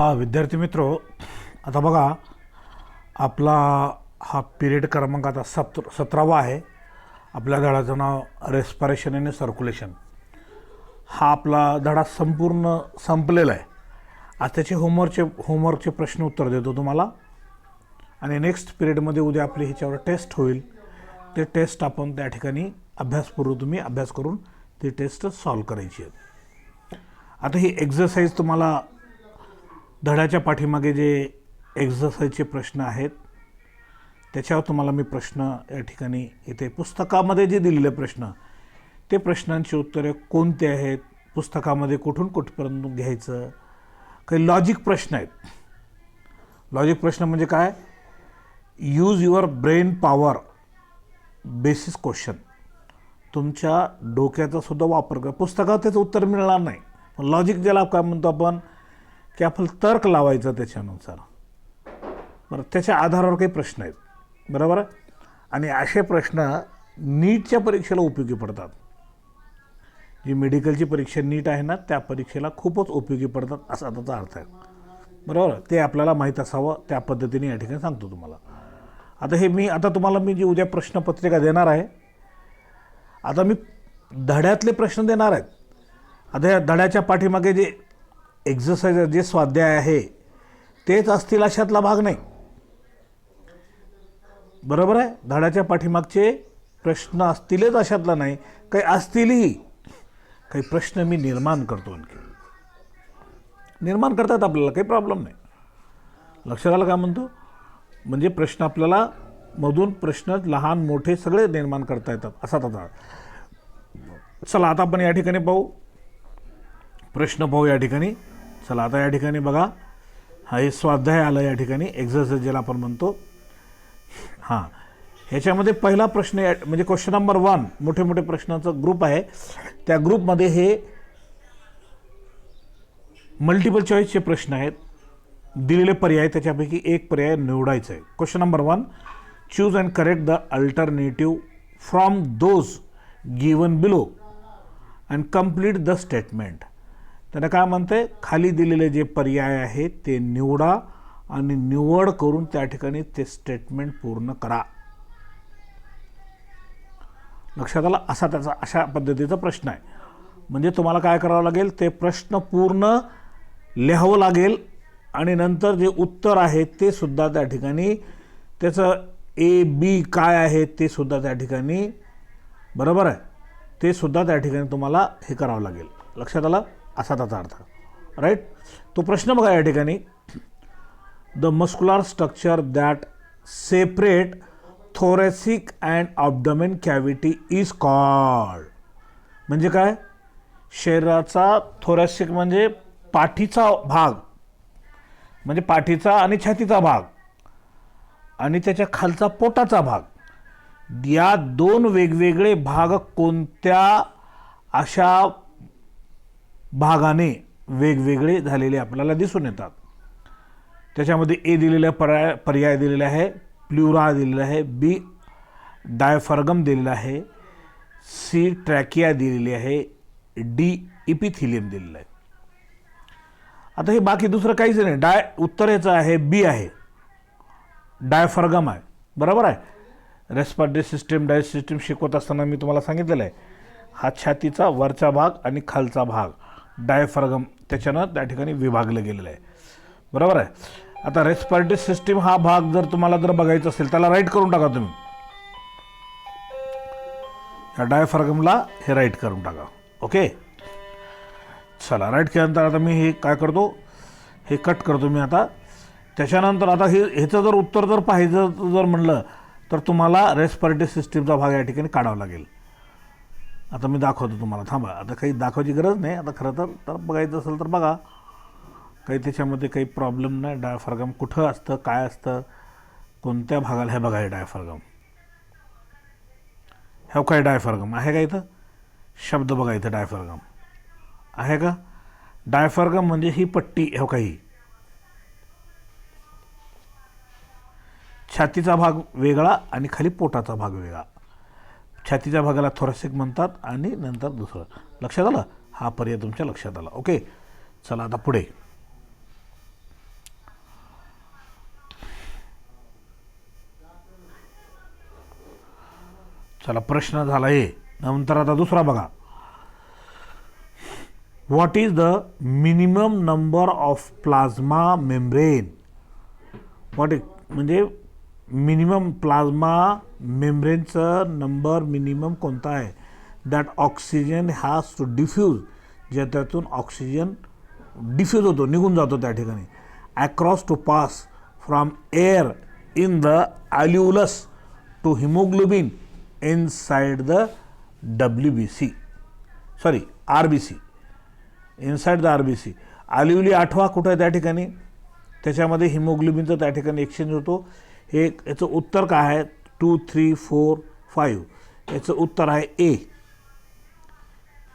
विद्यार्थी मित्रो, आता बघा आपला हा पिरियड क्रमांक आता 17वा आहे. आपल्या धड्याचं नाव रेस्पिरेशन आणि सर्क्युलेशन. हा आपला धडा संपूर्ण संपलेला आहे. आज त्याचे होमवर्कचे प्रश्न उत्तर देतो तुम्हाला आणि नेक्स्ट पिरियडमध्ये उद्या आपली ह्याच्यावर टेस्ट होईल. ते टेस्ट आपण त्या ठिकाणी अभ्यासपूर्व तुम्ही अभ्यास करून ती टेस्ट सॉल्व करायची आहे. आता ही एक्झरसाइज तुम्हाला धड्याच्या पाठीमागे जे एक्झरसाइजचे प्रश्न आहेत त्याच्यावर तुम्हाला मी प्रश्न या ठिकाणी इथे पुस्तकामध्ये जे दिलेले प्रश्न ते प्रश्नांची उत्तरे कोणते आहेत, पुस्तकामध्ये कुठून कुठपर्यंत घ्यायचं, काही लॉजिक प्रश्न आहेत. लॉजिक प्रश्न म्हणजे काय, use your brain power basis question. तुमच्या डोक्याचा सुद्धा वापर करा. पुस्तकात त्याचं उत्तर मिळणार नाही, पण लॉजिक ज्याला काय म्हणतो आपण की आपण तर्क लावायचं त्याच्यानुसार. बरं, त्याच्या आधारावर काही प्रश्न आहेत, बरोबर आहे. आणि असे प्रश्न नीटच्या परीक्षेला उपयोगी पडतात. जी मेडिकलची परीक्षा नीट आहे ना त्या परीक्षेला खूपच उपयोगी पडतात असा त्याचा अर्थ आहे, बरोबर. ते आपल्याला माहीत असावं त्या पद्धतीने या ठिकाणी सांगतो तुम्हाला. आता तुम्हाला मी जी उद्या प्रश्नपत्रिका देणार आहे, आता मी धड्यातले प्रश्न देणार आहेत. आता या धड्याच्या पाठीमागे जे एक्झरसाइज जे स्वाध्याय आहे तेच असतील अशातला भाग नाही, बरोबर आहे. धड्याच्या पाठीमागचे प्रश्न असतीलच अशातला नाही, काही असतीलही. काही प्रश्न मी निर्माण करतो, आणखी निर्माण करतात आपल्याला, काही प्रॉब्लेम नाही. लक्षात आलं का म्हणतो, म्हणजे प्रश्न आपल्याला मधून प्रश्न लहान मोठे सगळे निर्माण करता येतात असा त्याचा. चला आता आपण या ठिकाणी पाहू, प्रश्न पाहू या ठिकाणी. चला आता या ठिकाणी बघा, हा हे स्वाध्याय आलं या ठिकाणी, एक्झरसाइज ज्याला आपण म्हणतो. हां, ह्याच्यामध्ये पहिला प्रश्न म्हणजे क्वेश्चन नंबर 1, मोठे मोठे प्रश्नाचा ग्रुप आहे. त्या ग्रुपमध्ये हे मल्टिपल चॉईसचे प्रश्न आहेत. दिलेले पर्याय त्याच्यापैकी एक पर्याय निवडायचा आहे. Question number 1, choose and correct the alternative from those given below and complete the statement. त्याला काय म्हणते, खाली दिलेले जे पर्याय आहेत ते निवडा आणि निवड करून त्या ठिकाणी ते स्टेटमेंट पूर्ण करा. लक्षात आला, अशा पद्धतीचा प्रश्न आहे. म्हणजे तुम्हाला काय करावं लागेल, ते प्रश्न पूर्ण लिहावं लागेल आणि नंतर जे उत्तर आहे ते सुद्धा त्या ठिकाणी त्याचं ए बी काय आहे ते सुद्धा त्या ठिकाणी, बरोबर आहे, ते सुद्धा त्या ठिकाणी तुम्हाला हे करावं लागेल. लक्षात आलं, असा त्याचा अर्थ, राईट. तो प्रश्न बघा या ठिकाणी, the muscular structure that separate thoracic and abdomen cavity is called. म्हणजे काय, शरीराचा थोरॅसिक म्हणजे पाठीचा भाग, म्हणजे पाठीचा आणि छातीचा भाग आणि त्याच्या खालचा पोटाचा भाग, या दोन वेगवेगळे भाग कोणत्या अशा भागाने वेगवेगळे झालेले आपल्याला दिसून येतात. त्याच्यामध्ये ए दिलेला पर्याय दिलेला आहे, प्ल्युरा दिलेला आहे, बी डायफर्गम दिलेला आहे, सी ट्रॅकिया दिलेली आहे, डी इपिथिलियम दिलेला आहे. आता हे बाकी दुसरं काहीच नाही. उत्तर याचं आहे बी आहे, डायफर्गम आहे, बरोबर आहे. रेस्पिरेटरी सिस्टीम डायजेस्टिव्ह सिस्टीम शिकवत असताना मी तुम्हाला सांगितलेलं आहे, हा छातीचा वरचा भाग आणि खालचा भाग डायफर्गम त्याच्यानं त्या ठिकाणी विभागलं गेलेलं आहे, बरोबर आहे. आता रेस्पिरेटरी सिस्टीम हा भाग जर तुम्हाला बघायचा असेल त्याला राईट करून टाका तुम्ही, या डायफर्गमला हे राईट करून टाका. ओके, चला राईट केल्यानंतर आता मी हे काय करतो, हे कट करतो मी आता. त्याच्यानंतर आता ह्याचं जर उत्तर जर पाहिजे जर म्हणलं तर तुम्हाला रेस्पिरेटरी सिस्टीमचा भाग या ठिकाणी काढावा लागेल. आता मी दाखवतो तुम्हाला, थांबा. आता काही दाखवायची गरज नाही, आता खरं तर बघायचं असेल तर बघा, काही त्याच्यामध्ये काही प्रॉब्लेम नाही. डायफर्गम कुठं असतं, काय असतं, कोणत्या भागाला, हे बघा हे डायफर्गम, हे काय डायफर्गम आहे का, इथं शब्द बघा, इथं डायफर्गम आहे का. डायफर्गम म्हणजे ही पट्टी, हे काही छातीचा भाग वेगळा आणि खाली पोटाचा भाग वेगळा. छातीच्या भागाला थोरॅसिक म्हणतात आणि नंतर दुसरं. लक्षात आलं, हा पर्याय तुमच्या लक्षात आला. ओके, चला आता पुढे. चला प्रश्न झाला हे. नंतर आता दुसरा बघा. What is the minimum number of plasma membrane. What is म्हणजे मिनिमम प्लाझ्मा मेम्ब्रेनचं नंबर मिनिमम कोणता आहे. That oxygen has to diffuse, ज्याच्यातून ऑक्सिजन डिफ्यूज होतो, निघून जातो त्या ठिकाणी. Across to pass from air in the alveolus to haemoglobin inside the WBC, sorry RBC, inside the RBC. Alveoli 8वा कुठं आहे त्या ठिकाणी, त्याच्यामध्ये हिमोग्लोबिनचं त्या ठिकाणी एक्सचेंज होतो. हे याचं उत्तर काय आहे. 2, 3, 4, 5. याचं उत्तर आहे ए.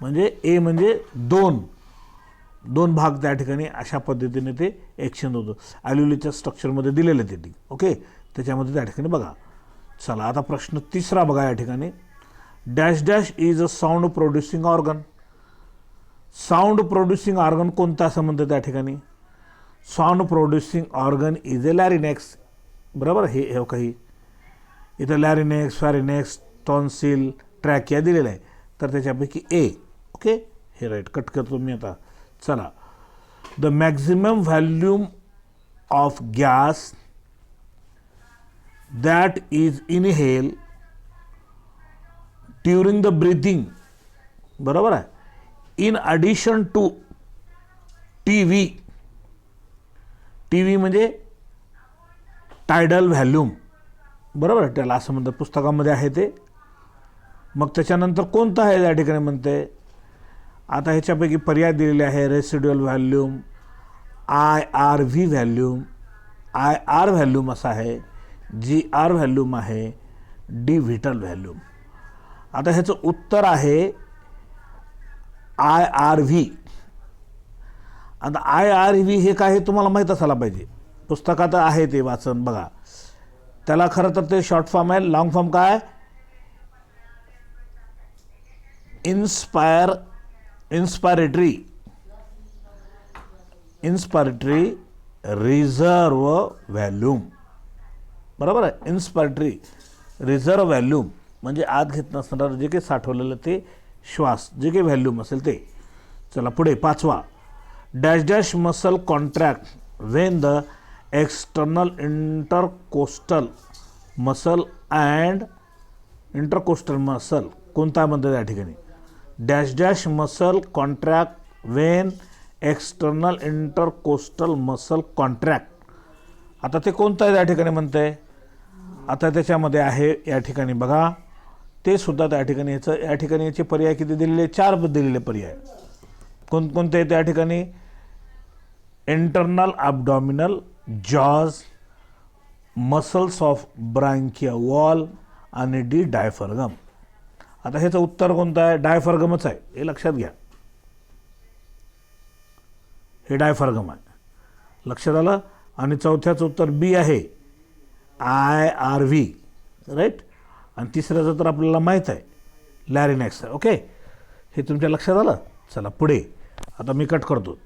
म्हणजे ए म्हणजे दोन भाग त्या ठिकाणी अशा पद्धतीने ते एक्सचेंज होतं. ॲल्युलीच्या स्ट्रक्चरमध्ये दिलेलं ते. ओके, त्याच्यामध्ये त्या ठिकाणी बघा. चला आता प्रश्न तिसरा बघा या ठिकाणी. Dash dash is a sound producing organ. Sound producing organ कोणता असं म्हणतं त्या ठिकाणी. Sound producing organ is a larynx. बरोबर, हे काही इथं लॅरिनेक्स, फॅरिनेक्स, टॉन्सिल, ट्रॅकिया दिलेलं आहे, तर त्याच्यापैकी ए. ओके, हे राईट. कट करतो मी आता. चला. The maximum volume of gas that is inhale during the breathing. बरोबर आहे. In addition to TV. TV म्हणजे टायडल व्हॅल्यूम. बरोबर, त्याला असं म्हणतात, पुस्तकामध्ये आहे ते. मग त्याच्यानंतर कोणतं आहे या ठिकाणी म्हणते. आता ह्याच्यापैकी पर्याय दिलेले आहे. Residual volume, IRV volume, IR volume असा आहे, GR व्हॅल्यूम आहे, डी व्हिटल व्हॅल्यूम. आता ह्याचं उत्तर आहे IRV. आता IRV हे काय हे तुम्हाला माहीत असायला पाहिजे, पुस्तकात आहे ते वाचन बघा. त्याला खरं तर ते शॉर्ट फॉर्म आहे. लॉंग फॉर्म काय. इन्स्पायरेटरी रिझर्व व्हॅल्यूम. बरोबर आहे. इन्स्पायरेटरी रिझर्व व्हॅल्यूम म्हणजे आत घेत नसणारं जे काही साठवलेलं ते श्वास, जे काही व्हॅल्यूम असेल ते. चला पुढे 5वा. Dash dash muscle contract when the external intercostal muscle and intercostal muscle. कोणता म्हणतात या ठिकाणी. Dash dash muscle contract when external intercostal muscle contract. आता ते कोणतं आहे या ठिकाणी म्हणते. आता त्याच्यामध्ये आहे या ठिकाणी बघा, ते सुद्धा त्या ठिकाणी या ठिकाणी याचे पर्याय किती दिलेले. 4 दिलेले पर्याय. कोणते त्या ठिकाणी. Internal abdominal, jaws, muscles of bronchia wall आणि डी डायफरगम. आता ह्याचं उत्तर कोणतं आहे. डायफरगमच आहे, हे लक्षात घ्या. हे डायफरगम आहे, लक्षात आलं. आणि चौथ्याचं उत्तर बी आहे, IRV. राईट. आणि तिसऱ्याचं तर आपल्याला माहीत आहे, लॅरिनेक्स आहे. ओके, हे तुमच्या लक्षात आलं. चला पुढे आता मी कट करतो.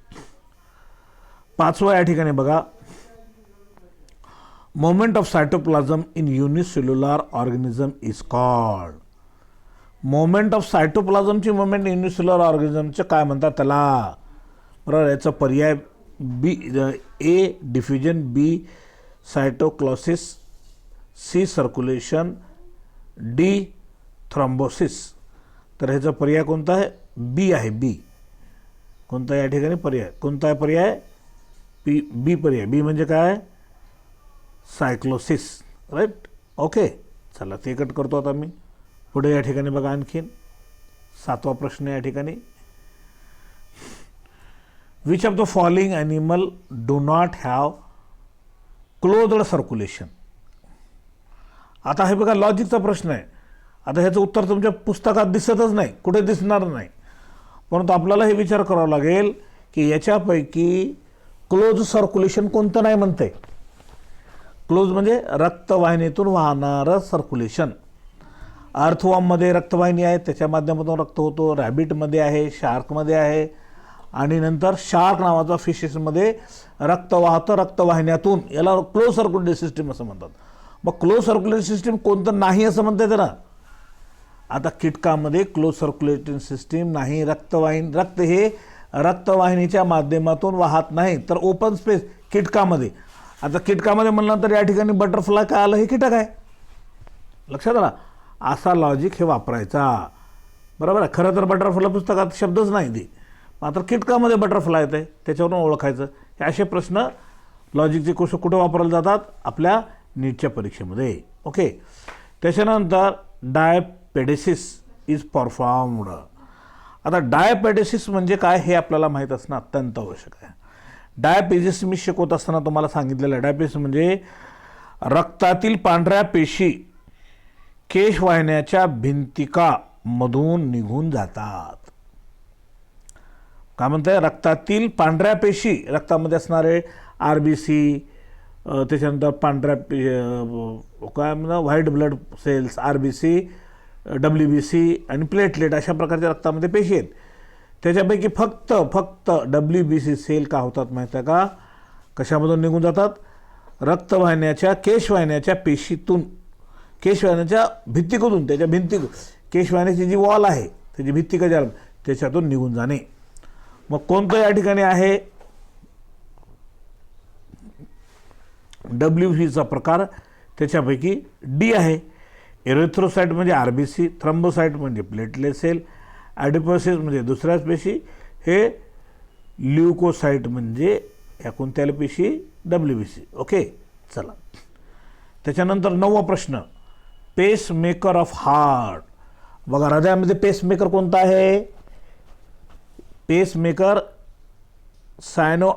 5वा या ठिकाणी बघा. Movement of cytoplasm in unicellular organism is called. Movement of सायटोप्लाझमची मोमेंट युनिसेल्युलर ऑर्गॅनिझमचं काय म्हणतात त्याला. बरोबर. याचा पर्याय B. A diffusion, B cyclosis, C circulation, D thrombosis. तर ह्याचा पर्याय कोणता आहे. बी आहे. बी कोणता या ठिकाणी पर्याय. कोणता आहे पर्याय. बी पर्याय. बी म्हणजे काय. सायक्लोसिस. राईट. ओके, चला ते कट करतो आता मी. पुढे या ठिकाणी बघा आणखीन 7वा प्रश्न या ठिकाणी. Which of the following animal do not have closed circulation. आता हे बघा लॉजिकचा प्रश्न आहे. आता ह्याचं उत्तर तुमच्या पुस्तकात दिसतच नाही, कुठे दिसणार नाही. परंतु आपल्याला हे विचार करावा लागेल की याच्यापैकी क्लोज सर्क्युलेशन कोणतं नाही म्हणते. क्लोज म्हणजे रक्तवाहिनीतून वाहणारं सर्क्युलेशन. अर्थवॉर्ममध्ये रक्तवाहिनी आहे, त्याच्या माध्यमातून रक्त होतो. रॅबिटमध्ये आहे, शार्कमध्ये आहे, आणि नंतर शार्क नावाचा फिशेसमध्ये रक्त वाहतं रक्तवाहिन्यातून. याला क्लोज सर्क्युलेटरी सिस्टीम असं म्हणतात. मग क्लोज सर्क्युलेटरी सिस्टीम कोणतं नाही असं म्हणता येतं ना. आता कीटकामध्ये क्लोज सर्क्युलेटिंग सिस्टीम नाही, रक्त हे रक्तवाहिनीच्या माध्यमातून वाहत नाही, तर ओपन स्पेस कीटकामध्ये. आता कीटकामध्ये म्हणलं तर या ठिकाणी बटरफ्लाय काय आलं, हे कीटक आहे, लक्षात आला. असा लॉजिक हे वापरायचा, बरोबर आहे. खरं तर बटरफ्लाय पुस्तकात शब्दच नाही ते, मात्र कीटकामध्ये बटरफ्लाय येते, त्याच्यावरून ओळखायचं. हे असे प्रश्न लॉजिकचे कुठे वापरले जातात, आपल्या नीटच्या परीक्षेमध्ये. ओके. त्याच्यानंतर डायपेडेसिस इज परफॉर्म्ड. आता डायपेडेसिस म्हणजे काय हे आपल्याला माहीत असणं अत्यंत आवश्यक आहे. डायपेडेसिस मी शिकवत असताना तुम्हाला सांगितलेलं आहे. डायपेडेसिस म्हणजे रक्तातील पांढऱ्या पेशी केशवाहिन्याच्या भिंतिकामधून निघून जातात. काय म्हणताय, रक्तातील पांढऱ्या पेशी, रक्तामध्ये असणारे RBC, त्याच्यानंतर पांढऱ्या काय म्हणतात white blood cells, RBC, WBC आणि प्लेटलेट, अशा प्रकारच्या रक्तामध्ये पेशी आहेत. त्याच्यापैकी फक्त WBC सेल का होतात माहीत आहे का, कशामधून निघून जातात, रक्तवाहिन्याच्या केशवाहिन्याच्या पेशीतून, केशवाहिन्याच्या भित्तिकेतून, त्याच्या केशवाहिन्याची जी वॉल आहे त्याची भित्तिका ज्या त्याच्यातून निघून जाणे. मग कोणतं या ठिकाणी आहे WBCचा प्रकार, त्याच्यापैकी D आहे. एरिथ्रोसाइट म्हणजे RBC, थ्रम्बोसाइट म्हणजे प्लेटलेट सेल, ॲडिपोसिस म्हणजे दुसऱ्याच पेशी, हे ल्युकोसाइट म्हणजे ह्या कोणत्याला पेशी, WBC. ओके, चला. त्याच्यानंतर 9वा प्रश्न, पेसमेकर ऑफ हार्ट. बघा, हृदयामध्ये पेसमेकर कोणता आहे, pacemaker sino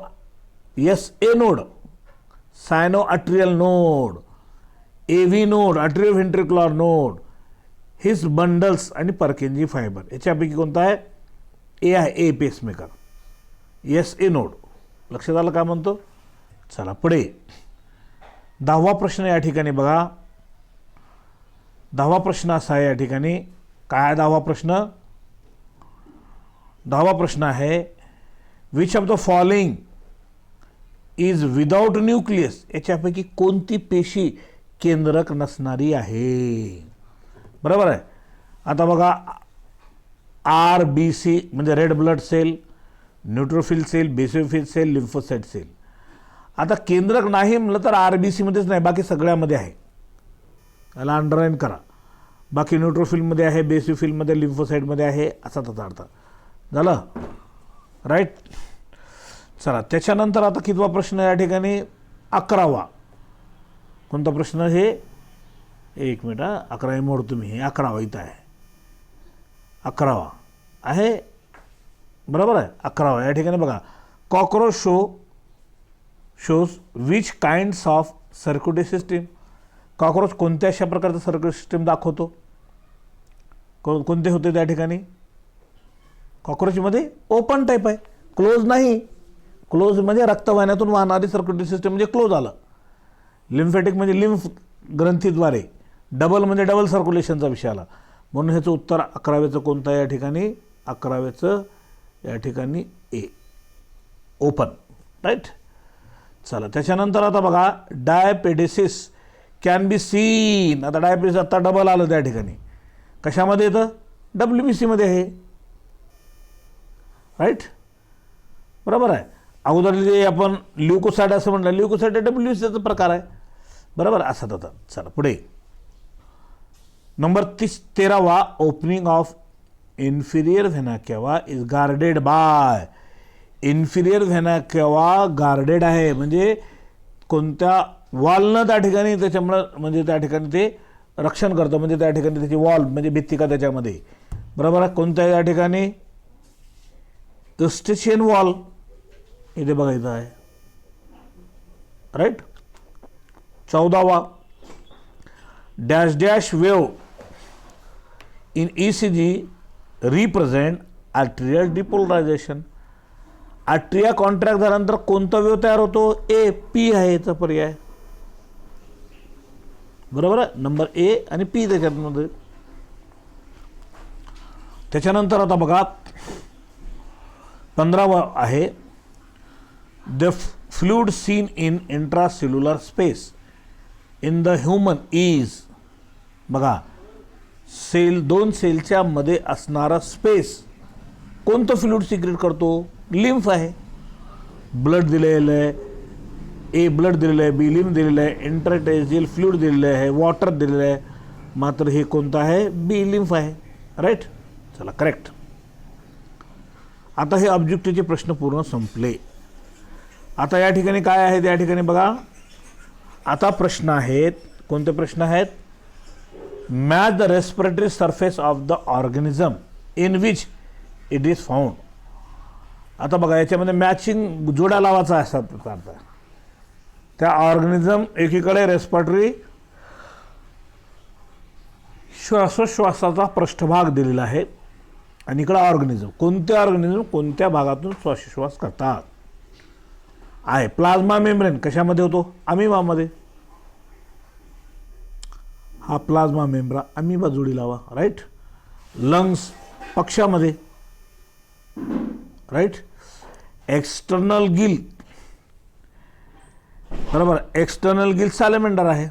SA node, sino atrial node, AV node, atrioventricular node, His bundles आणि पर्किंजी फायबर. याच्यापैकी कोणता आहे, A आहे, A पेसमेकर, SA नोड. लक्षात आलं काय म्हणतो. चला पुढे 10वा प्रश्न या ठिकाणी बघा. 10वा प्रश्न असा आहे या ठिकाणी, काय 10वा प्रश्न, 10वा प्रश्न आहे, which of the following is without nucleus. याच्यापैकी कोणती पेशी केंद्रक नसणारी आहे, बरोबर आहे. आता बघा, RBC म्हणजे red blood cell, neutrophil cell, basophil cell, lymphocyte cell. आता केंद्रक नाही म्हटलं तर RBC मध्येच नाही, बाकी सगळ्यामध्ये आहे, याला अंडरलाईन करा. बाकी न्यूट्रोफिलमध्ये आहे, बेसोफिलमध्ये, लिम्फोसाइटमध्ये आहे, असा त्याचा अर्थ झालं, राईट. चला, त्याच्यानंतर आता कितवा प्रश्न या ठिकाणी, 11वा. कोणता प्रश्न हे, एक मिनिट, 11 मोडतो मी, हे 11वा इथं आहे, 11वा आहे, बरोबर आहे. 11वा या ठिकाणी बघा, cockroach shows which kinds of circulatory system. Cockroach कोणत्या अशा प्रकारचं सर्क्युलेटरी सिस्टीम दाखवतो, कोणते होते त्या ठिकाणी, कॉकरोचमध्ये ओपन टाईप आहे, क्लोज नाही. क्लोज म्हणजे रक्तवाहिन्यातून वाहणारी सर्क्युलेटरी सिस्टीम म्हणजे क्लोज आलं. लिम्फेटिक म्हणजे लिम्फ ग्रंथीद्वारे, डबल म्हणजे डबल सर्क्युलेशनचा विषय आला. म्हणून ह्याचं उत्तर 11वेचं कोणतं आहे या ठिकाणी, 11वेचं या ठिकाणी A, ओपन, राईट. चला, त्याच्यानंतर आता बघा, डायपेडेसिस कॅन बी सीन. आता डायपेडेसिस आता डबल आलं त्या ठिकाणी, कशामध्ये येतं, WBC मध्ये आहे, राईट, बरोबर आहे. अगोदर जे आपण ल्युकोसाइट असं म्हणलं, ल्युकोसाइट WBCचा प्रकार आहे, बरोबर, असं होतं. चला पुढे, नंबर 13वा, opening of inferior vena cava is guarded by. Inferior vena cava guarded आहे म्हणजे कोणत्या वॉलनं त्या ठिकाणी, त्याच्यामुळं म्हणजे त्या ठिकाणी ते रक्षण करतं, म्हणजे त्या ठिकाणी त्याची वॉल म्हणजे भित्तिका त्याच्यामध्ये, बरोबर आहे. कोणत्या या ठिकाणी, युस्टेशियन वॉल, इथे बघायचं आहे, राईट. 14वा, dash dash wave in ECG represent atrial depolarisation. Atria contract झाल्यानंतर कोणता वेव तयार होतो, P आहे याचा पर्याय, बरोबर आहे. नंबर A आणि P त्याच्यामध्ये. त्याच्यानंतर आता बघा 15वा आहे, the fluid seen in intracellular space in the human is. बघा, दोन सेलच्या मध्ये असणारा स्पेस कोणतं फ्लुइड सिक्रेट करतो? लिम्फ आहे. ब्लड दिलेलं आहे, ए ब्लड दिलेलं आहे, बी लिम्फ दिलेलं आहे, इंटरस्टिशियल फ्लुइड दिलेलं आहे, वॉटर दिलेलं आहे, मात्र हे कोणतं आहे? बी लिम्फ आहे. राईट. चला, करेक्ट. आता हे ऑब्जेक्टिव्हचे प्रश्न पूर्ण संपले. आता या ठिकाणी काय आहे? या ठिकाणी बघा, आता प्रश्न आहेत. कोणते प्रश्न आहेत? Match the respiratory surface of the organism in which it is found. आता बघा, याच्यामध्ये मॅचिंग जोड्या लावायचा असतात. त्या ऑर्गॅनिझम एकीकडे रेस्पिरेटरी श्वासोश्वासाचा पृष्ठभाग दिलेला आहे आणि इकडे ऑर्गॅनिझम. कोणते ऑर्गॅनिझम कोणत्या भागातून श्वासोश्वास करतात आहे? प्लाझ्मा मेम्ब्रेन कशामध्ये होतो? अमिबामध्ये. हा प्लाझ्मा मेम्ब्रा अमिबा जोडी लावा. राईट. लंग्स पक्षामध्ये. राईट. एक्सटर्नल गिल, बरोबर. एक्सटर्नल गिल सॅलेमेंडर आहे.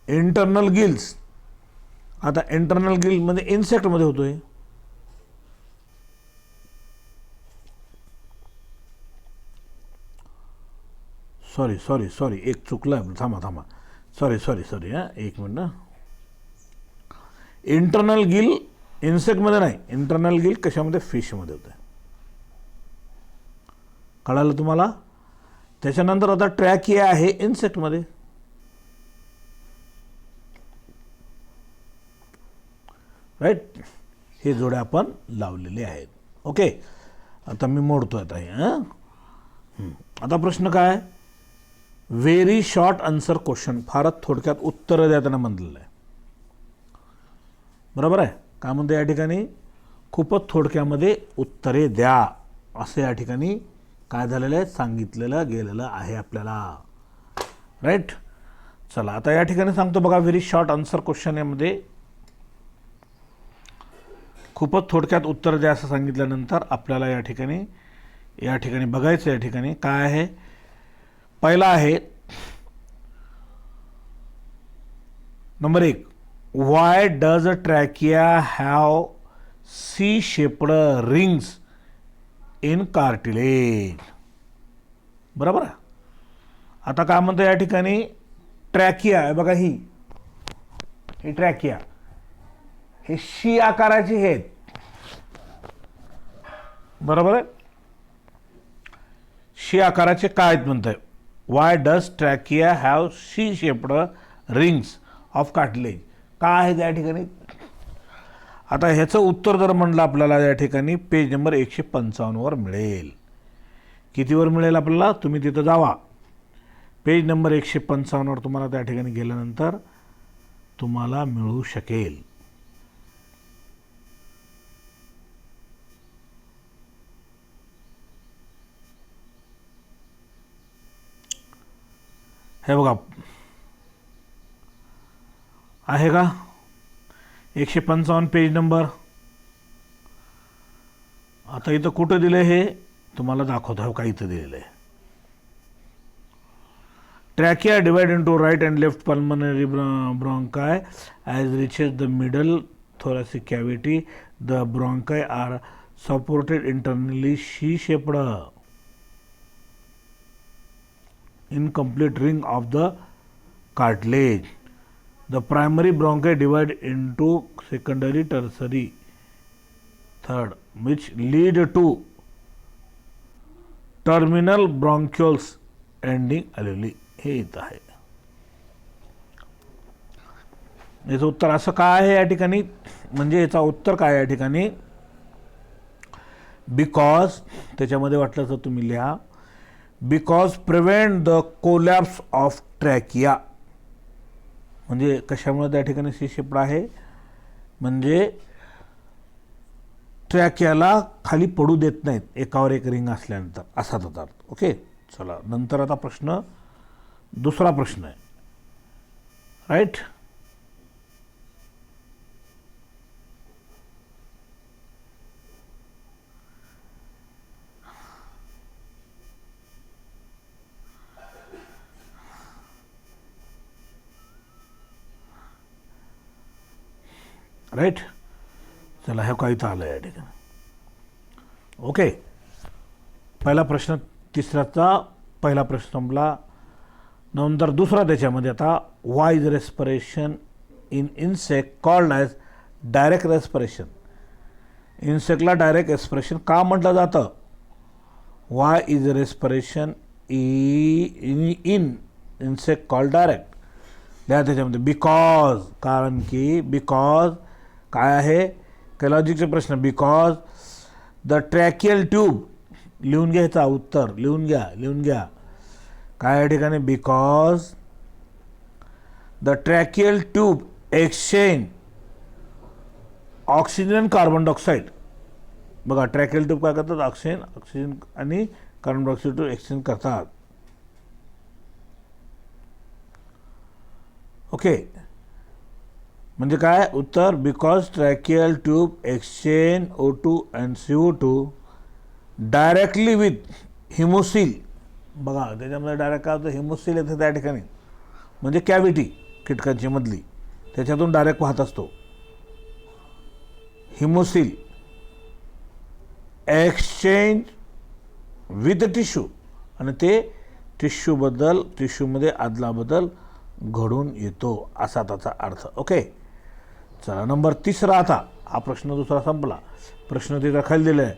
इंटरनल गिल्स, आता इंटरनल गिल मध्ये इन्सेक्ट मध्ये होतोय. सॉरी एक चुकलं. थांबा. सॉरी हां, एक मिनिट ना. इंटरनल गिल इन्सेक्टमध्ये नाही, इंटरनल गिल कशामध्ये? फिशमध्ये होतं. कळालं तुम्हाला? त्याच्यानंतर आता ट्रॅकिया आहे इन्सेक्टमध्ये. राईट. हे जोड्या आपण लावलेले आहेत. ओके. आता मी मोडतोय आता हे. आता प्रश्न काय? Very short answer question. फारच थोडक्यात उत्तर द्या त्यांना म्हटलेलं आहे. बरोबर आहे. काय म्हणते या ठिकाणी? खूपच थोडक्यामध्ये उत्तरे द्या, असं या ठिकाणी काय झालेलं आहे? सांगितलेलं गेलेलं आहे आपल्याला. राईट. चला, आता या ठिकाणी सांगतो बघा, व्हेरी शॉर्ट आन्सर क्वेश्चन यामध्ये खूपच थोडक्यात उत्तर द्या असं सांगितल्यानंतर आपल्याला या ठिकाणी बघायचं. या ठिकाणी काय आहे? पहिला आहे number 1. Why does trachea have C shaped rings in cartilage. बरोबर आहे. आता काय म्हणतं या ठिकाणी? ट्रॅकिया आहे बघा, ही ट्रॅकिया हे शी आकाराचे आहेत. बरोबर आहे. शी आकाराचे काय आहेत म्हणतंय? Why does trachea have C shaped rings of cartilage. काय आहे त्या ठिकाणी? आता ह्याचं उत्तर जर म्हणलं आपल्याला या ठिकाणी पेज नंबर 155 वर मिळेल. कितीवर मिळेल आपल्याला? तुम्ही तिथं जावा. पेज नंबर 155 वर तुम्हाला त्या ठिकाणी गेल्यानंतर तुम्हाला मिळू शकेल. हे बघा, आहे का? 155 पेज नंबर. आता इथं कुठं दिलं हे तुम्हाला दाखवतो का? इथं दिलेलं आहे. Trachea divide into right and left pulmonary bronchi as reaches the middle thoracic cavity. The bronchi are supported internally C-shaped incomplete ring of the cartilage. The primary bronchi divide into secondary, tertiary, third, which lead to terminal bronchioles ending alveoli. हे येत आहे. याचं उत्तर असं काय आहे या ठिकाणी? म्हणजे याचा उत्तर काय या ठिकाणी? बिकॉज, त्याच्यामध्ये वाटलं तर तुम्ही लिहा, because prevent the collapse of trachea. म्हणजे कशामुळे त्या ठिकाणी सी शेप्ड आहे? म्हणजे ट्रॅकियाला खाली पडू देत नाहीत एकावर एक रिंग असल्यानंतर, असा होता. ओके. चला, नंतर आता प्रश्न, दुसरा प्रश्न आहे. राईट. राईट. चला हे काही तर आलं या ठिकाणी. ओके, पहिला प्रश्न तिसऱ्याचा पहिला प्रश्न संपला. नंतर दुसरा त्याच्यामध्ये आता, why is respiration in insect called as direct respiration. इन्सेक्टला डायरेक्ट रेस्पिरेशन का म्हटलं जातं? Why is respiration in insect called direct. द्या त्याच्यामध्ये बिकॉज, कारण की बिकॉज काय आहे काय लॉजिकचे प्रश्न. बिकॉज द ट्रॅकियल ट्यूब, लिहून घ्यायचा उत्तर, लिहून घ्या काय या ठिकाणी. Because the tracheal tube exchange oxygen carbon dioxide. बघा ट्रॅकियल ट्यूब काय करतात, ऑक्सिजन आणि कार्बन डायऑक्साईड एक्सचेंज करतात. ओके, म्हणजे काय उत्तर, because tracheal tube exchange O2 and CO2 directly with haemocoel. बघा त्याच्यामध्ये डायरेक्ट काय होतं, हिमोसिल येतं त्या ठिकाणी, म्हणजे कॅव्हिटी कीटकांची मधली, त्याच्यातून डायरेक्ट वाहत असतो हिमोसिल. एक्सचेंज विथ टिश्यू, आणि ते टिश्यूमध्ये आदलाबदल घडून येतो, असा त्याचा अर्थ. ओके, चला नंबर तिसरा. आता हा प्रश्न दुसरा संपला. प्रश्न तिथं खाली दिला आहे,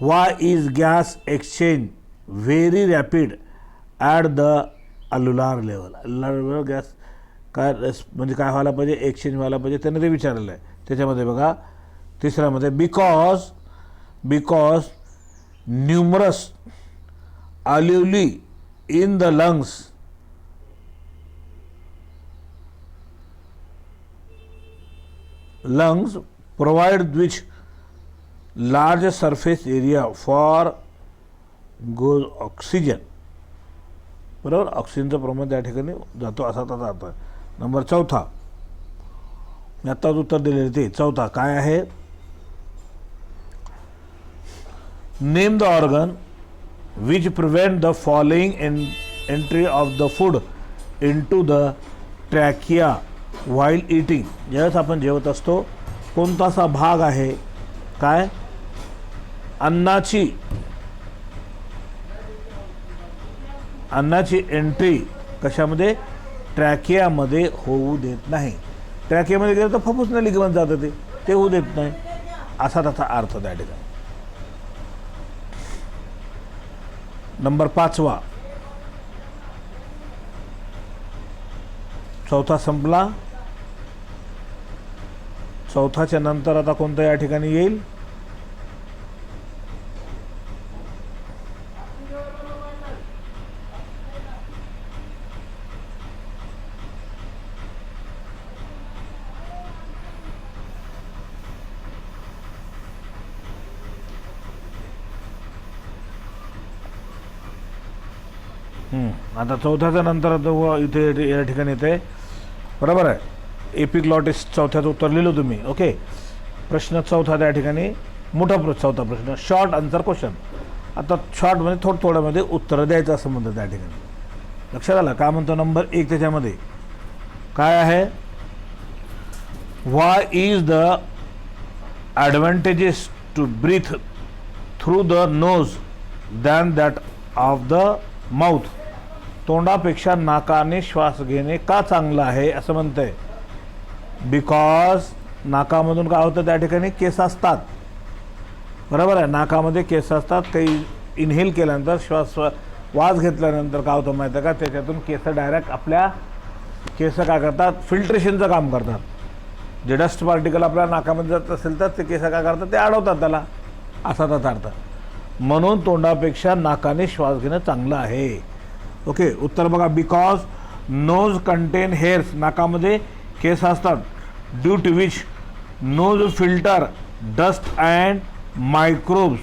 why is gas exchange very rapid at the alveolar level. Alveolar level gas काय म्हणजे काय व्हायला पाहिजे, एक्सचेंज व्हायला पाहिजे, त्याने ते विचारलेलं आहे. त्याच्यामध्ये बघा तिसऱ्यामध्ये, because numerous alveoli in the lungs provide which large surface area for goes oxygen. बरोबर, ऑक्सिजनचं प्रमाण त्या ठिकाणी जातो, असा त्याचा अर्थ आहे. नंबर चौथा, मी आत्ताच उत्तर दिलेले ते चौथा काय आहे. Name the organ which prevent the following entry of the food into the trachea while eating. ज्यावेळेस आपण जेवत असतो कोणतासा भाग आहे काय अन्नाची एंट्री कशामध्ये, ट्रॅकियामध्ये होऊ देत नाही. ट्रॅकियामध्ये गेलं तर फुफ्फुसाने लिगमन जातं, ते होऊ देत नाही, असा त्याचा अर्थ त्या ठिकाणी. नंबर पाचवा, चौथा संपला. चौथाच्या नंतर आता कोणतं या ठिकाणी येईल, आता चौथ्याच्या नंतर इथे या ठिकाणी येते. बरोबर आहे, एपिग्लॉटिस चौथ्याचं उत्तर लिहिलं तुम्ही. ओके, प्रश्न चौथा त्या ठिकाणी मोठा चौथा प्रश्न, शॉर्ट आन्सर क्वेश्चन. आता शॉर्टमध्ये थोड्यामध्ये उत्तर द्यायचं असं म्हणतं त्या ठिकाणी. लक्षात आलं काय म्हणतो. नंबर 1 त्याच्यामध्ये काय आहे, why is the advantages to breathe through the nose than that of the mouth. तोंडापेक्षा नाकाने श्वास घेणे का चांगलं आहे असं म्हणतंय. बिकॉज नाकामधून काय होतं त्या ठिकाणी, केस असतात. बरोबर आहे, नाकामध्ये केस असतात. काही इनहेल केल्यानंतर वास घेतल्यानंतर काय होतं माहिती आहे का, त्याच्यातून केस डायरेक्ट आपल्या केस काय करतात, फिल्ट्रेशनचं काम करतात. जे डस्ट पार्टिकल आपल्या नाकामध्ये जात असेल तर ते केस काय करतात, ते अडवतात त्याला, असा त्याचा अर्थ. म्हणून तोंडापेक्षा नाकाने श्वास घेणं चांगलं आहे. ओके, उत्तर बघा, बिकॉज नोज कंटेन हेअर्स, नाकामध्ये केस असतात. Due to which nose filter dust and microbes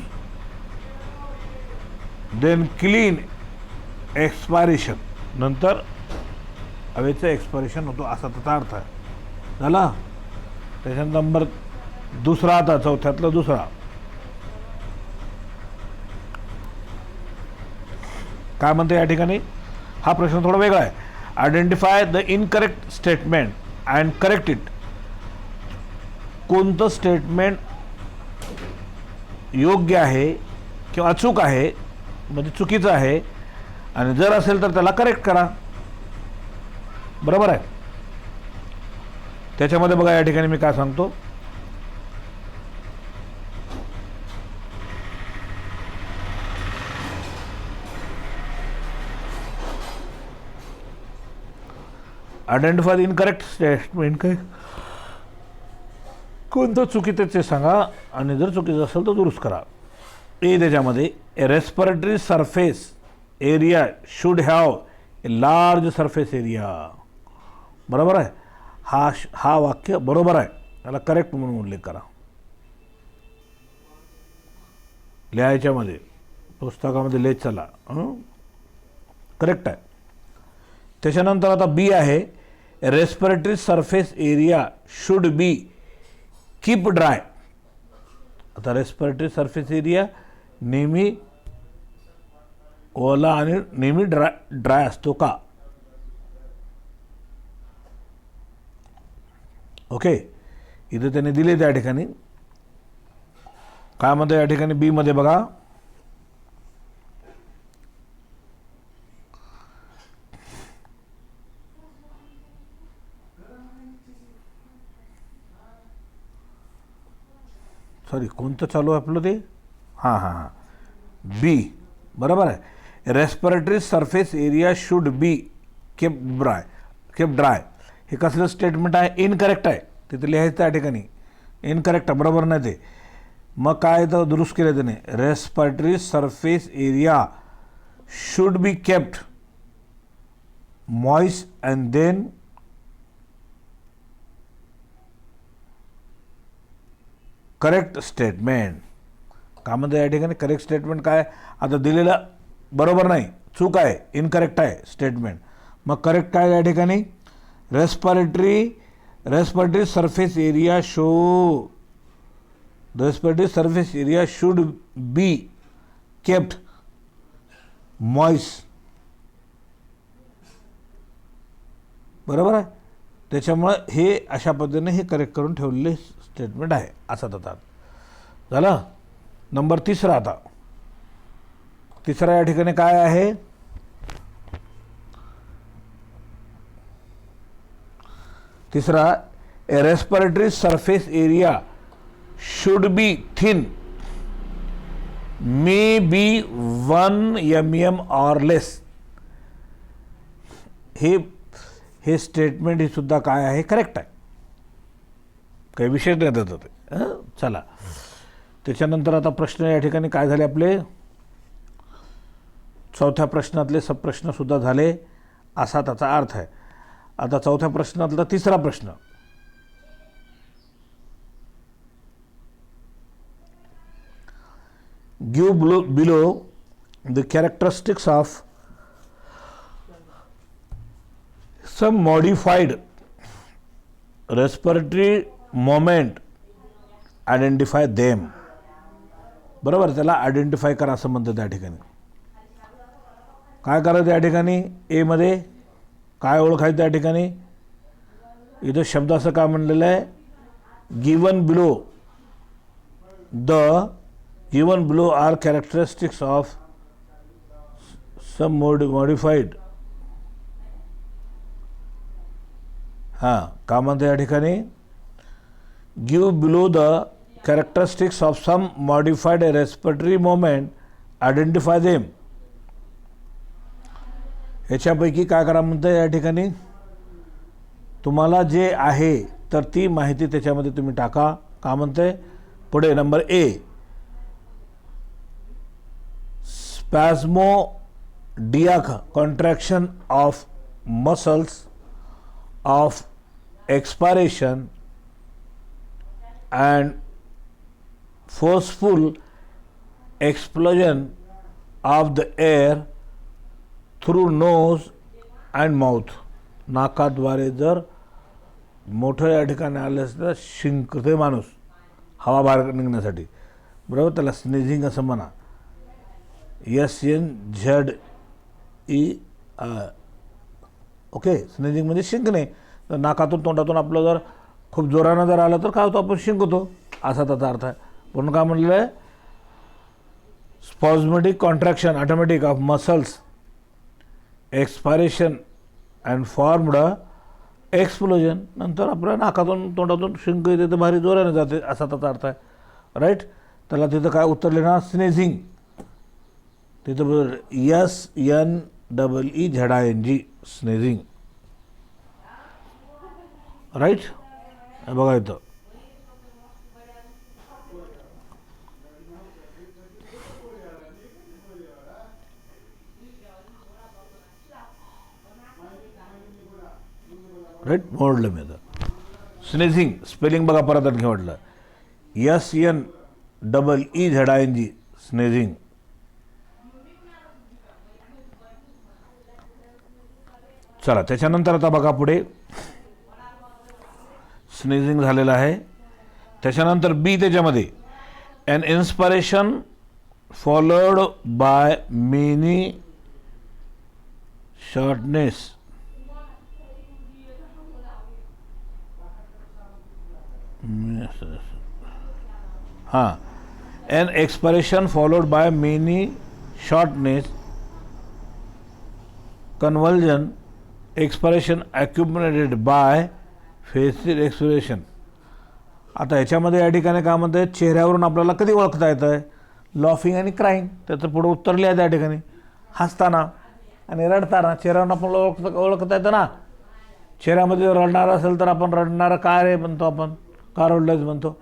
then clean expiration. नंतर हवेचं एक्सपायरेशन होतो, असा त्याचा अर्थ आहे. झाला. त्याच्यानंतर नंबर दुसरा, आता चौथ्यातला दुसरा काय म्हणतो या ठिकाणी. हा प्रश्न थोडा वेगळा आहे. Identify the incorrect statement and correct it. कोणतं स्टेटमेंट योग्य आहे किंवा अचूक आहे म्हणजे चुकीचं आहे, आणि जर असेल तर त्याला करेक्ट करा. बरोबर आहे. त्याच्यामध्ये बघा या ठिकाणी मी काय सांगतो, आयडेंटिफाय द इनकरेक्ट स्टेटमेंट. काय कोणतं चुकीचं ते सांगा, आणि जर चुकीचं असेल तर दुरुस्त करा. ए त्याच्यामध्ये a respiratory surface area should have a large surface area. बरोबर आहे. हा वाक्य बरोबर आहे, त्याला करेक्ट म्हणून उल्लेख करा लिहायच्यामध्ये, पुस्तकामध्ये लिहित चला. करेक्ट आहे. त्याच्यानंतर आता बी आहे respiratory surface area should be keep dry. आता रेस्पिरेटरी सरफेस एरिया नेहमी ओला आणि नेहमी ड्राय असतो का? ओके, इथं त्याने दिले त्या ठिकाणी काय म्हणतं या ठिकाणी बी मध्ये बघा, सॉरी कोणतं चालू आहे आपलं ते, हां बी बरोबर आहे. Respiratory surface area should be kept dry. हे कसलं स्टेटमेंट आहे? इनकरेक्ट आहे. तिथे लिहायचं त्या ठिकाणी इनकरेक्ट आहे, बरोबर नाही ते. मग काय तर दुरुस्त केलं त्याने, respiratory surface area should be kept moist and then correct statement. का म्हणते या ठिकाणी करेक्ट स्टेटमेंट काय? आता दिलेलं बरोबर नाही, चूक आहे, इनकरेक्ट आहे स्टेटमेंट. मग करेक्ट काय या ठिकाणी? Respiratory surface area should be kept moist. बरोबर आहे. त्याच्यामुळे हे अशा पद्धतीने हे करेक्ट करून ठेवलेले स्टेटमेंट आहे असं जातात. झालं. नंबर तिसरा. आता तिसरा या ठिकाणी काय आहे? तिसरा a respiratory surface area should be thin may be 1 mm और लेस. हे स्टेटमेंट ही सुद्धा काय आहे? करेक्ट आहे, काही विषय नाही देत ते. चला, त्याच्यानंतर आता प्रश्न या ठिकाणी काय झाले आपले, चौथ्या प्रश्नातले सब प्रश्न सुद्धा झाले असा त्याचा अर्थ आहे. आता चौथ्या प्रश्नातला तिसरा प्रश्न, give below the characteristics of some modified respiratory moment, identify them. बरोबर, त्याला आयडेंटिफाय करा असं म्हणतं त्या ठिकाणी. काय करायचं या ठिकाणी? ए मध्ये काय ओळखायचं त्या ठिकाणी? इथं शब्द असं काय म्हणलेलं आहे? Given below are characteristics of some modified. का म्हणतं या ठिकाणी? Give below the characteristics of some modified respiratory movement, identify them. ह्याच्यापैकी काय करा म्हणतं या ठिकाणी? तुम्हाला जे आहे तर ती माहिती त्याच्यामध्ये तुम्ही टाका. का म्हणते पुढे? Number A, spasmodic contraction of muscles of expiration and forceful explosion of the air through nose and mouth. नाकाद्वारे जर मोठं या ठिकाणी आलं असतं, शिंकते माणूस हवा बाहेर निघण्यासाठी, बरोबर, त्याला स्नेझिंग असं म्हणा. SNZE. ओके, स्नेझिंग म्हणजे शिंकणे. तर नाकातून तोंडातून आपलं जर खूप जोरानं जर आलं तर काय होतं, आपण शिंकतो, असा त्याचा अर्थ आहे. म्हणून काय म्हणलेलं आहे, spasmodic contraction automatic of muscles expiration and formed explosion. नंतर आपल्या नाकातून तोंडातून शिंक येते तर भारी जोराने जाते, असा त्याचा अर्थ आहे. राईट. त्याला तिथं काय उत्तर लिहिणार, स्नेझिंग. तिथं SNEEZING स्नेझिंग. राईट. बघा इथं राईट, मोडलं मी आता. स्नेझिंग स्पेलिंग बघा परत आणखी म्हटलं, SNEEZING स्नेझिंग. चला त्याच्यानंतर आता बघा पुढे स्नेझिंग झालेलं आहे. त्याच्यानंतर बी त्याच्यामध्ये an inspiration followed by many shortness. हां, an expiration followed by many shortness convulsion expiration accumulated by facial expression. आता ह्याच्यामध्ये या ठिकाणी काय म्हणतं आहे, चेहऱ्यावरून आपल्याला कधी ओळखता येतं आहे, लॉफिंग आणि क्राईंग. त्याचं पुढं उत्तर लिहा त्या ठिकाणी, हसताना आणि रडताना चेहऱ्यावरून आपण ओळखता येतं ना. चेहऱ्यामध्ये रडणार असेल तर आपण रडणारं का रे म्हणतो, आपण का रडलंच म्हणतो.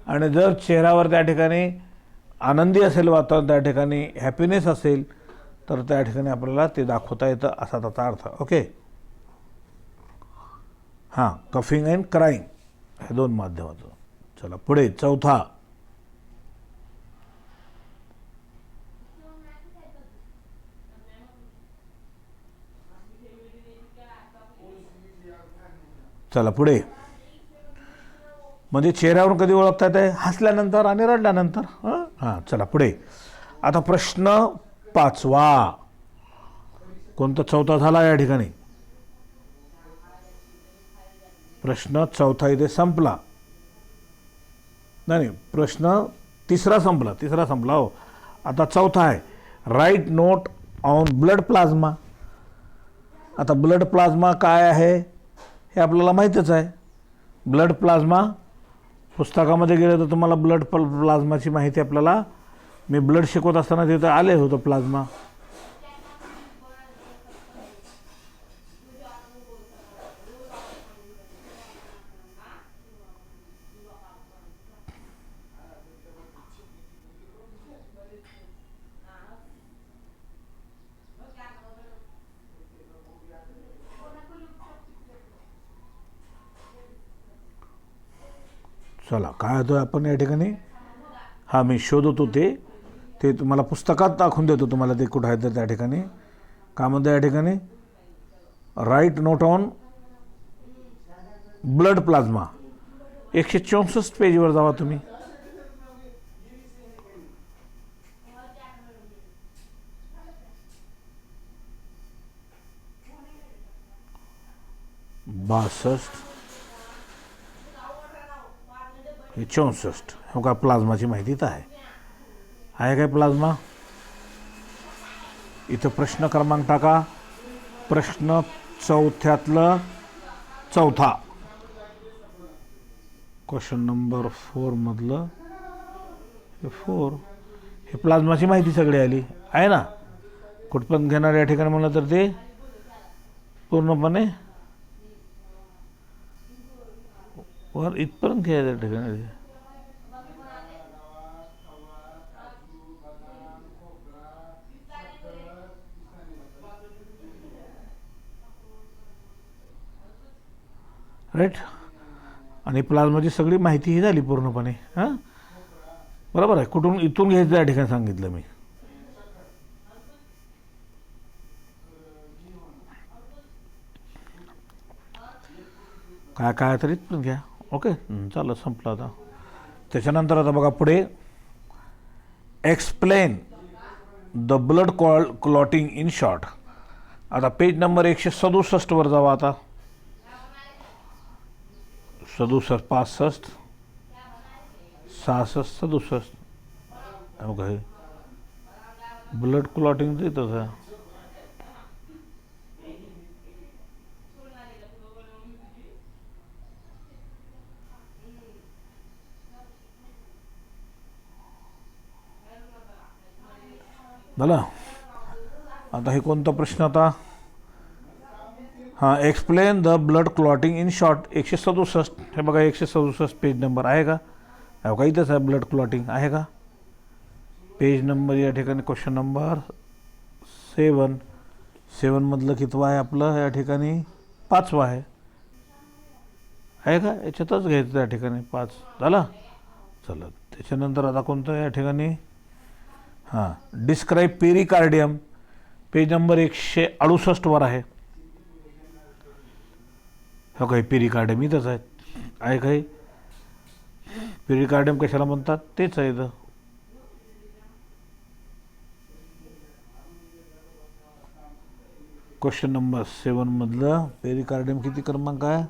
आणि जर चेहऱ्यावर त्या ठिकाणी आनंदी असेल वातावरण, त्या ठिकाणी हॅपीनेस असेल, तर त्या ठिकाणी आपल्याला ते दाखवता येतं, असा त्याचा अर्थ. ओके. हां, कफिंग अँड क्राईंग हे दोन माध्यमातून. चला पुढे चौथा, चला पुढे, म्हणजे चेहऱ्यावरून कधी ओळखता येते, हसल्यानंतर आणि रडल्यानंतर. हां, चला पुढे. आता प्रश्न 5वा, कोणता, चौथा झाला या ठिकाणी. प्रश्न चौथा इथे संपला. नाही, प्रश्न तिसरा संपला हो. आता चौथा आहे, right note on blood plasma. आता ब्लड प्लाझ्मा काय आहे हे आपल्याला माहीतच आहे. ब्लड प्लाझ्मा पुस्तकामध्ये गेलं तर तुम्हाला ब्लड प्लाझ्माची माहिती आपल्याला, मी ब्लड शिकवत असताना तिथं आले होतं प्लाझ्मा. चला काय होतं आपण या ठिकाणी, हा मी शोधतो ते तुम्हाला पुस्तकात दाखवून देतो तुम्हाला, ते कुठं आहे तर त्या ठिकाणी काय म्हणतं या ठिकाणी, right note on blood plasma. 164 पेजवर जावा तुम्ही. हे 64 हो का, प्लाझ्माची माहिती तर आहे काय प्लाझ्मा. इथं प्रश्न क्रमांक टाका, प्रश्न चौथ्यातलं चौथा, क्वेश्चन नंबर 4 मधलं हे 4. हे प्लाझ्माची माहिती सगळी आली आहे ना. कुठपर्यंत घेणार या ठिकाणी म्हणलं तर ते पूर्णपणे वर इथपर्यंत घ्यायचं त्या ठिकाणी. राईट. आणि प्लाझ्माची सगळी माहिती ही झाली पूर्णपणे. हां, बरोबर आहे. कुठून इथून घ्यायचं या ठिकाणी सांगितलं मी. काय तरी पण घ्या. ओके, चालेल, संपलं आता. त्याच्यानंतर आता बघा पुढे, explain the blood clotting in short. आता पेज नंबर 167 वर जावा. आता 67 65 66 67 हो का हे ब्लड क्लॉटिंग इथंच आहे. झालं. आता हे कोणता प्रश्न आता. हां, explain the blood clotting in short. 167 हे बघा 167 पेज नंबर आहे का. हो का इथंच आहे ब्लड क्लॉटिंग आहे का. पेज नंबर या ठिकाणी क्वेश्चन नंबर 7 कितवा आहे आपलं या ठिकाणी 5वा आहे का. याच्यातच घ्यायचं त्या ठिकाणी 5 झाला. चला त्याच्यानंतर आता कोणतं या ठिकाणी. हां, डिस्क्राईब पेरिकार्डियम पेज नंबर 168 आहे. हो काही पेरिकार्डियम इथंच आहे काही. पेरिकार्डियम कशाला म्हणतात तेच आहे इथं. क्वेश्चन नंबर 7 पेरिकार्डियम किती क्रमांक आहे.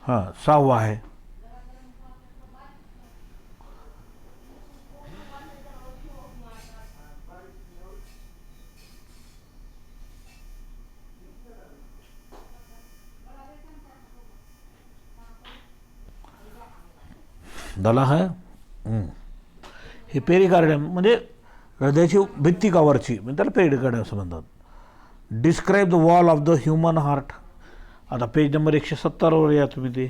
हां 6वा आहे. झाला आहे. हे पेरिकार्डियम म्हणजे हृदयाची भित्तिकावरची म्हणजे त्याला पेरिकार्डियम असं म्हणतात. Describe the wall of the human heart. आता पेज नंबर 170 या तुम्ही ते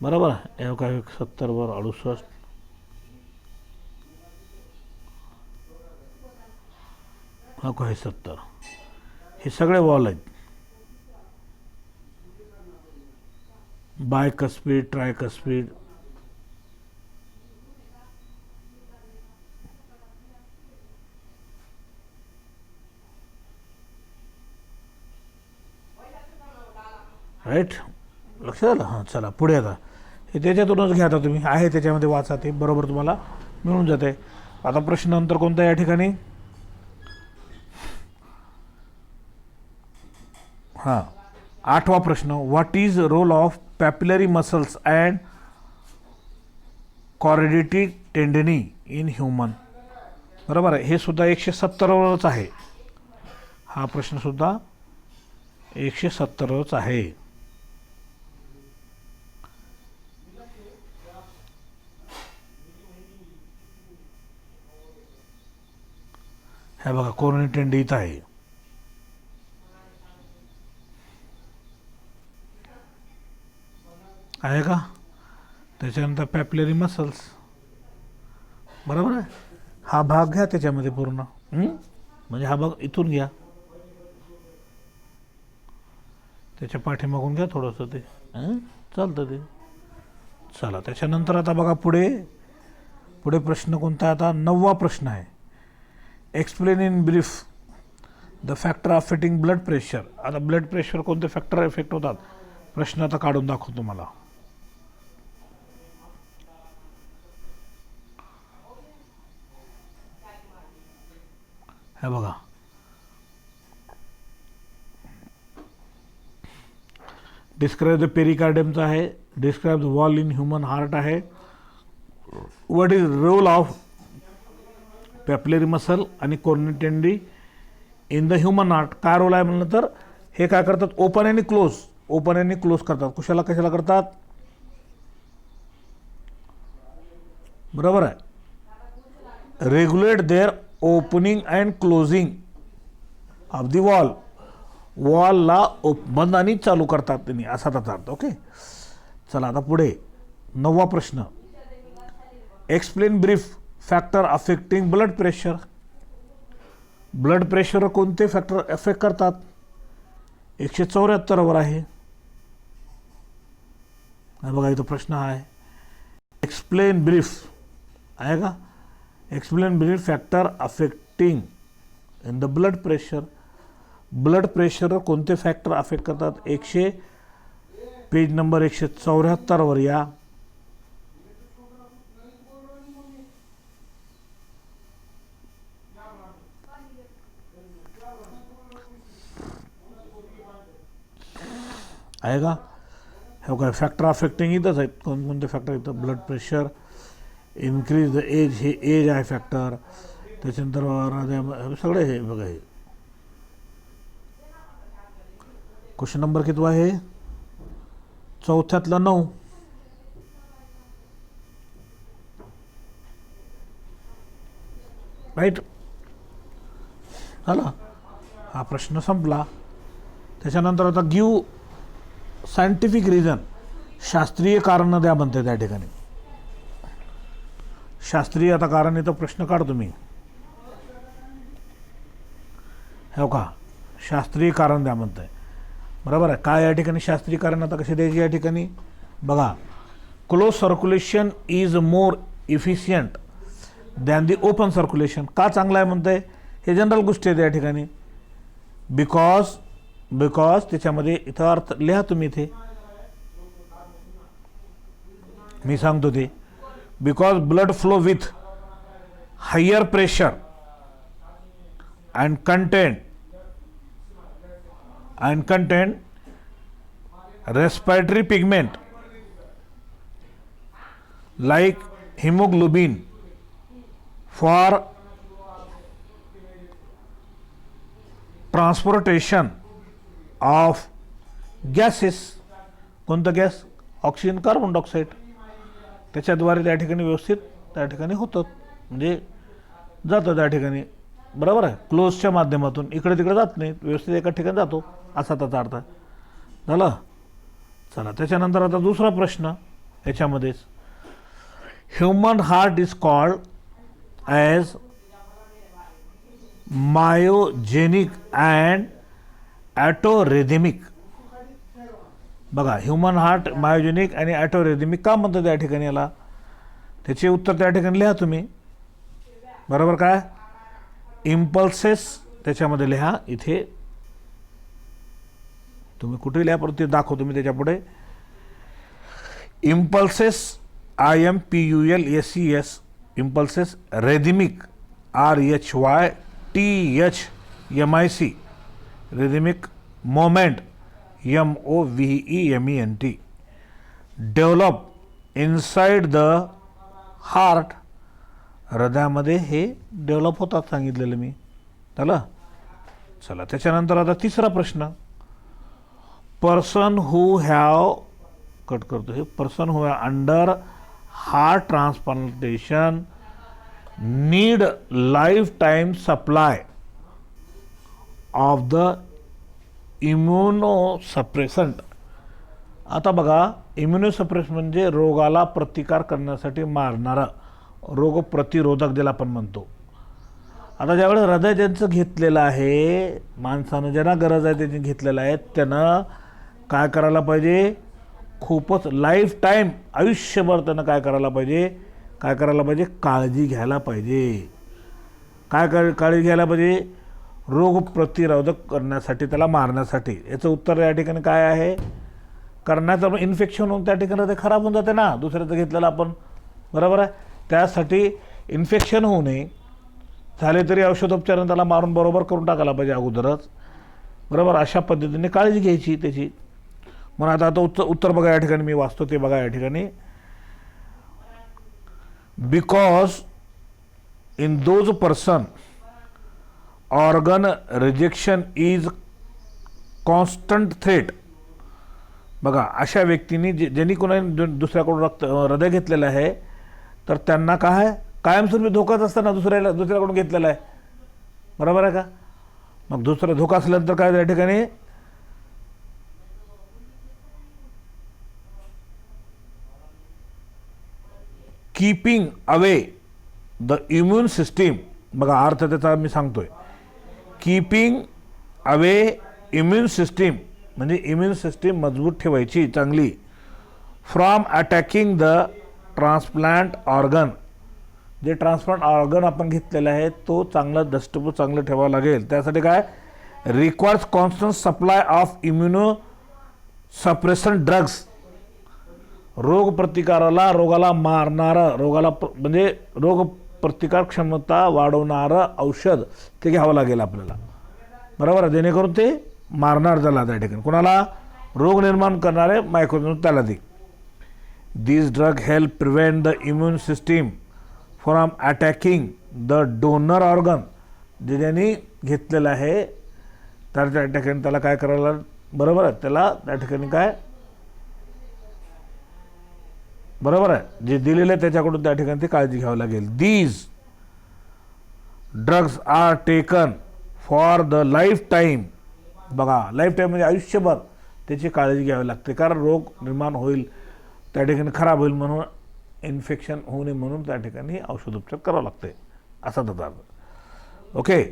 बरोबर आहे. काय 70 68 हा काय 70 हे सगळे वॉल आहेत. Bicuspid ट्रायकस्पिड right. लक्षात आलं. हां चला पुढे आता हे त्याच्यातूनच घ्या. आता तुम्ही आहे त्याच्यामध्ये वाचा ते बरोबर तुम्हाला मिळून जाते. आता प्रश्न नंतर कोणता या ठिकाणी. हां 8वा प्रश्न. What is role of papillary muscles and chordae tendineae in human. बरोबर आहे. हे सुद्धा 170वरच आहे. हा प्रश्न सुद्धा 170वरच आहे. हे बघा कोरोनी टेंडी इथं आहे का. त्याच्यानंतर पॅपिलरी मसल्स बरोबर आहे. हा भाग घ्या त्याच्यामध्ये पूर्ण म्हणजे हा भाग इथून घ्या. त्याच्या पाठीमागून घ्या थोडंसं ते चालतं ते. चला त्याच्यानंतर आता बघा पुढे प्रश्न कोणता आता. 9वा प्रश्न आहे. Explain in brief the factor affecting blood pressure. आता ब्लड प्रेशर कोणते फॅक्टर इफेक्ट होतात प्रश्न आता काढून दाखवतो तुम्हाला. हे बघा डिस्क्राईब द पेरिकार्डियमचा आहे. Describe the wall in human heart आहे. What is role of papillary muscle आणि कोरोनी tendineae in the human heart. काय रोल आहे म्हणलं तर हे काय करतात ओपन आणि क्लोज करतात. कशाला करतात बरोबर आहे. Regulate their opening and closing of the वॉलला बंद आणि चालू करतात त्यांनी असा त्याचा अर्थ. ओके चला आता पुढे 9वा प्रश्न. Explain brief factor affecting blood pressure. Blood pressure कोणते फॅक्टर अफेक्ट करतात 174वर आहे. बघा इथं प्रश्न आहे. एक्सप्लेन ब्रीफ आहे का. Explain brief factor affecting in the blood pressure. Blood pressure कोणते फॅक्टर अफेक्ट करतात पेज नंबर 174वर या. आहे का. हे काय फॅक्टर अफेक्टिंग इथंच आहेत, कोणकोणते फॅक्टर इथं, blood pressure, increase the age, हे एज आहे फॅक्टर, त्याच्यानंतर सगळे हे बघा. हे क्वेश्चन नंबर किती आहे, 4थ्यातला 9. राईट झाला, हा प्रश्न संपला. त्याच्यानंतर आता गिव सायंटिफिक रिझन, शास्त्रीय कारण द्या म्हणते त्या ठिकाणी. शास्त्रीय आता कारण इथं प्रश्न काढतो मी, हो का, शास्त्रीय कारण द्या म्हणतंय. बरोबर आहे. काय या ठिकाणी शास्त्रीय कारण आता कसे द्यायचे या ठिकाणी बघा. Close circulation is more efficient than the open circulation. का चांगलं आहे म्हणतंय, हे जनरल गोष्टी आहेत या ठिकाणी. बिकॉज त्याच्यामध्ये इथं अर्थ लिहा तुम्ही, इथे मी सांगतो ते. Because blood flow with higher pressure and contain respiratory pigment like hemoglobin for transportation of gases. कोणता गॅस, ऑक्सिजन, कार्बन डायऑक्साईड, त्याच्याद्वारे त्या ठिकाणी व्यवस्थित त्या ठिकाणी होतं, म्हणजे जातं त्या ठिकाणी. बरोबर आहे. क्लोजच्या माध्यमातून इकडे तिकडे जात नाही, व्यवस्थित एका ठिकाणी जातो, असा त्याचा अर्थ झाला. चला त्याच्यानंतर आता दुसरा प्रश्न याच्यामध्येच. Human heart is called as myogenic and autorhythmic. बघा, ह्युमन हार्ट मायोजेनिक आणि ॲटोरिदमिक का म्हणतात त्या ठिकाणी याला, त्याचे उत्तर त्या ठिकाणी लिहा तुम्ही. बरोबर काय, इम्पल्सेस त्याच्यामध्ये लिहा, इथे तुम्ही कुठे लिहा परत ते दाखवतो मी त्याच्यापुढे. Impulses IMPULSES impulses, rhythmic RHYTHMIC rhythmic, movement MOVEMENT. Develop inside the heart, हृदयामध्ये हे डेव्हलप होतात सांगितलेलं मी त्याला. चला त्याच्यानंतर आता तिसरा प्रश्न. पर्सन हू हॅव, कट करतो हे, person who have under heart transplantation need life time supply of the immunosuppressant. आता बघा, इम्युनोसप्रेस म्हणजे रोगाला प्रतिकार करण्यासाठी मारणारा, रोग प्रतिरोधक ज्याला आपण म्हणतो. आता ज्यावेळेस हृदय ज्यांचं घेतलेलं आहे, माणसानं ज्यांना गरज आहे त्यांनी घेतलेलं आहे, त्यानं काय करायला पाहिजे, खूपच लाईफ टाईम, आयुष्यभर त्यानं काय करायला पाहिजे, काळजी घ्यायला पाहिजे. काय काळजी घ्यायला पाहिजे, रोग प्रतिरोधक करण्यासाठी, त्याला मारण्यासाठी. याचं उत्तर या ठिकाणी काय आहे, करण्याचं इन्फेक्शन होऊन त्या ठिकाणी ते खराब होऊन जाते ना, दुसऱ्याचं घेतलेलं आपण. बरोबर आहे. त्यासाठी इन्फेक्शन होऊ नये, झाले तरी औषधोपचाराने त्याला मारून बरोबर करून टाकायला पाहिजे अगोदरच. बरोबर, अशा पद्धतीने काळजी घ्यायची त्याची. म्हणून आता उत्तर बघा या ठिकाणी मी वाचतो ते बघा या ठिकाणी. Because in those person organ rejection is constant threat. बघा, अशा व्यक्तींनी ज्यांनी कोणाने दुसऱ्याकडून हृदय घेतलेलं आहे, तर त्यांना काय कायमस्वरूपी धोकाच असताना दुसऱ्याकडून घेतलेला आहे. बरोबर आहे का. मग दुसरा धोका असल्यानंतर काय त्या ठिकाणी, keeping away the immune system. बघा अर्थ त्याचा मी सांगतोय. कीपिंग अवे इम्युन सिस्टीम म्हणजे इम्युन सिस्टीम मजबूत ठेवायची चांगली. From attacking the transplant organ. जे ट्रान्सप्लांट ऑर्गन आपण घेतलेलं आहे तो चांगलं दष्टपूत चांगलं ठेवावं लागेल. त्यासाठी काय, requires constant supply of immuno suppression drugs. रोग प्रतिकाराला, रोगाला मारणारं, म्हणजे रोग प्रतिकार क्षमता वाढवणारं औषध ते घ्यावं लागेल आपल्याला. बरोबर आहे, जेणेकरून ते मारणार झाला त्या ठिकाणी. कोणाला, रोग निर्माण करणारे मायक्रोऑर्गॅनिझम त्याला दे. This drug help prevent the immune system from attacking the donor organ. जे ज्यांनी घेतलेलं आहे तर त्या ठिकाणी त्याला काय करायला, बरोबर आहे, त्याला त्या ठिकाणी काय, बरोबर आहे, जे दिलेलं आहे त्याच्याकडून त्या ठिकाणी ती काळजी घ्यावी लागेल. These drugs are taken for the life time. बघा, लाईफ टाईम म्हणजे आयुष्यभर त्याची काळजी घ्यावी लागते, कारण रोग निर्माण होईल, त्या ठिकाणी खराब होईल, म्हणून इन्फेक्शन होऊ नये म्हणून त्या ठिकाणी औषधोपचार करावं लागते, असा त्याचा अर्थ. Okay.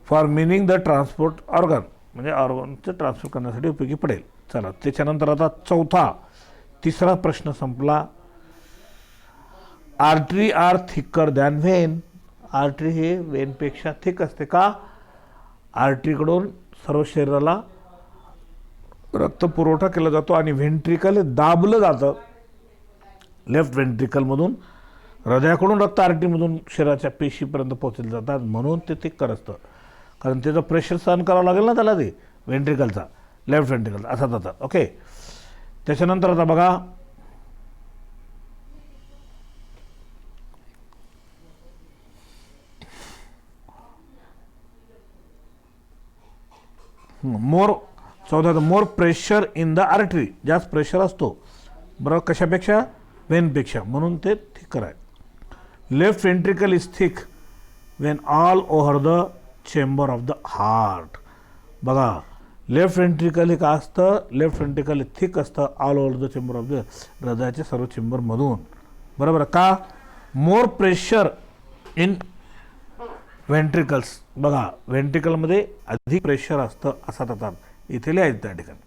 For meaning the transport organ, म्हणजे ऑर्गनचं ट्रान्सफर करण्यासाठी उपयोगी पडेल. चला, त्याच्यानंतर आता तिसरा प्रश्न संपला. Artery are thicker than vein. Artery हे वेनपेक्षा थिक असते का? आर्टरीकडून सर्व शरीराला रक्त पुरवठा केला जातो आणि व्हेंट्रिकल दाबलं जातं. लेफ्ट व्हेंट्रिकलमधून हृदयाकडून रक्त आर्टरीमधून शरीराच्या पेशीपर्यंत पोहोचले जातात, म्हणून ते थिक्कर असतं, कारण त्याचं प्रेशर सहन करावं लागेल ना त्याला, ते व्हेंट्रिकलचा, लेफ्ट व्हेंट्रिकलचा असा जातात. ओके. त्याच्यानंतर आता बघा, more pressure in the artery. जास्त प्रेशर असतो, बरोबर, कशापेक्षा? वेनपेक्षा, म्हणून ते थिकर आहे. Left ventricle is thick when all over the chamber of the heart. बघा, लेफ्ट व्हेंट्रिकल हे का असतं? लेफ्ट व्हेंट्रिकल थिक असतं all over the chamber of the, हृदयाच्या सर्व चेंबरमधून, बरोबर का? More pressure in ventricles. बघा, व्हेंट्रिकलमध्ये अधिक प्रेशर असतं असा त्याचा इथे लिहायचं त्या ठिकाणी.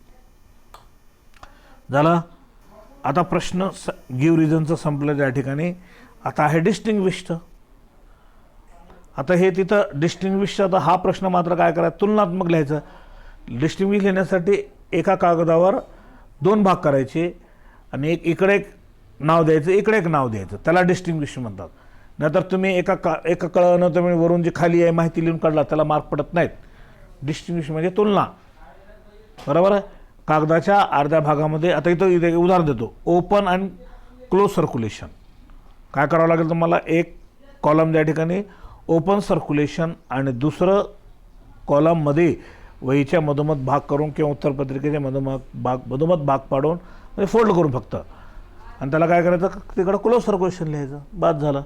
झाला. आता प्रश्न गिव्ह रिझनचं संपलं त्या ठिकाणी. आता आहे डिस्टिंग्विश्ड. आता हे तिथं डिस्टिंग्विश्ड, आता हा प्रश्न मात्र काय करायचा? तुलनात्मक लिहायचं. डिस्टिंग्विश लिहिण्यासाठी एका कागदावर 2 भाग करायचे आणि इकडे एक नाव द्यायचं, इकडे एक नाव द्यायचं, त्याला डिस्टिंग्विश म्हणतात. नाहीतर तुम्ही एका कळनं तुम्ही वरून जी खाली आहे माहिती लिहून काढला त्याला मार्क पडत नाहीत. डिस्टिंग्विश म्हणजे तुलना, बरोबर आहे. कागदाच्या अर्ध्या भागामध्ये, आता इथं उदाहरण देतो, ओपन अँड क्लोज सर्क्युलेशन. काय करावं लागेल तुम्हाला? एक कॉलम त्या ठिकाणी ओपन सर्क्युलेशन आणि दुसरं कॉलममध्ये वहीच्या मधोमध भाग करून किंवा उत्तरपत्रिकेच्या मधोमध भाग पाडून म्हणजे फोल्ड करून फक्त, आणि त्याला काय करायचं? तिकडं क्लोज सर्क्युलेशन लिहायचं, बाद झालं.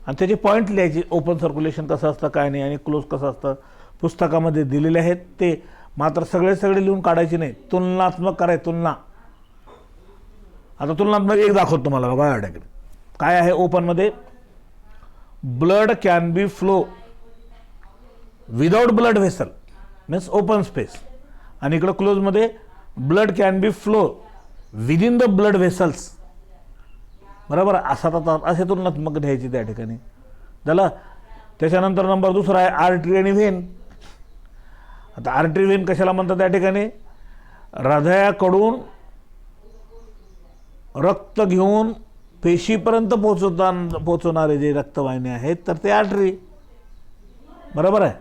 आणि त्याचे पॉईंट लिहायचे, ओपन सर्क्युलेशन कसं असतं काय नाही आणि क्लोज कसं असतं. पुस्तकामध्ये दिलेले आहेत ते, मात्र सगळे लिहून काढायचे नाही, तुलनात्मक करायचं, तुलना. आता तुलनात्मक एक दाखवतो तुम्हाला, बघा या काय आहे. ओपनमध्ये blood can be flow without blood vessel, means open space. आणि इकडं क्लोजमध्ये blood can be flow within the blood vessels, बरोबर. असे तुलनात्मक घ्यायची त्या ठिकाणी. झालं. त्याच्यानंतर नंबर दुसरा आहे आर्टरी आणि व्हेन. आता आर्टरी व्हेन कशाला म्हणतात? त्या ठिकाणी हृदयाकडून रक्त घेऊन पेशीपर्यंत पोहोचवणारे जे रक्तवाहिनी आहेत तर ते आर्टरी, बरोबर आहे.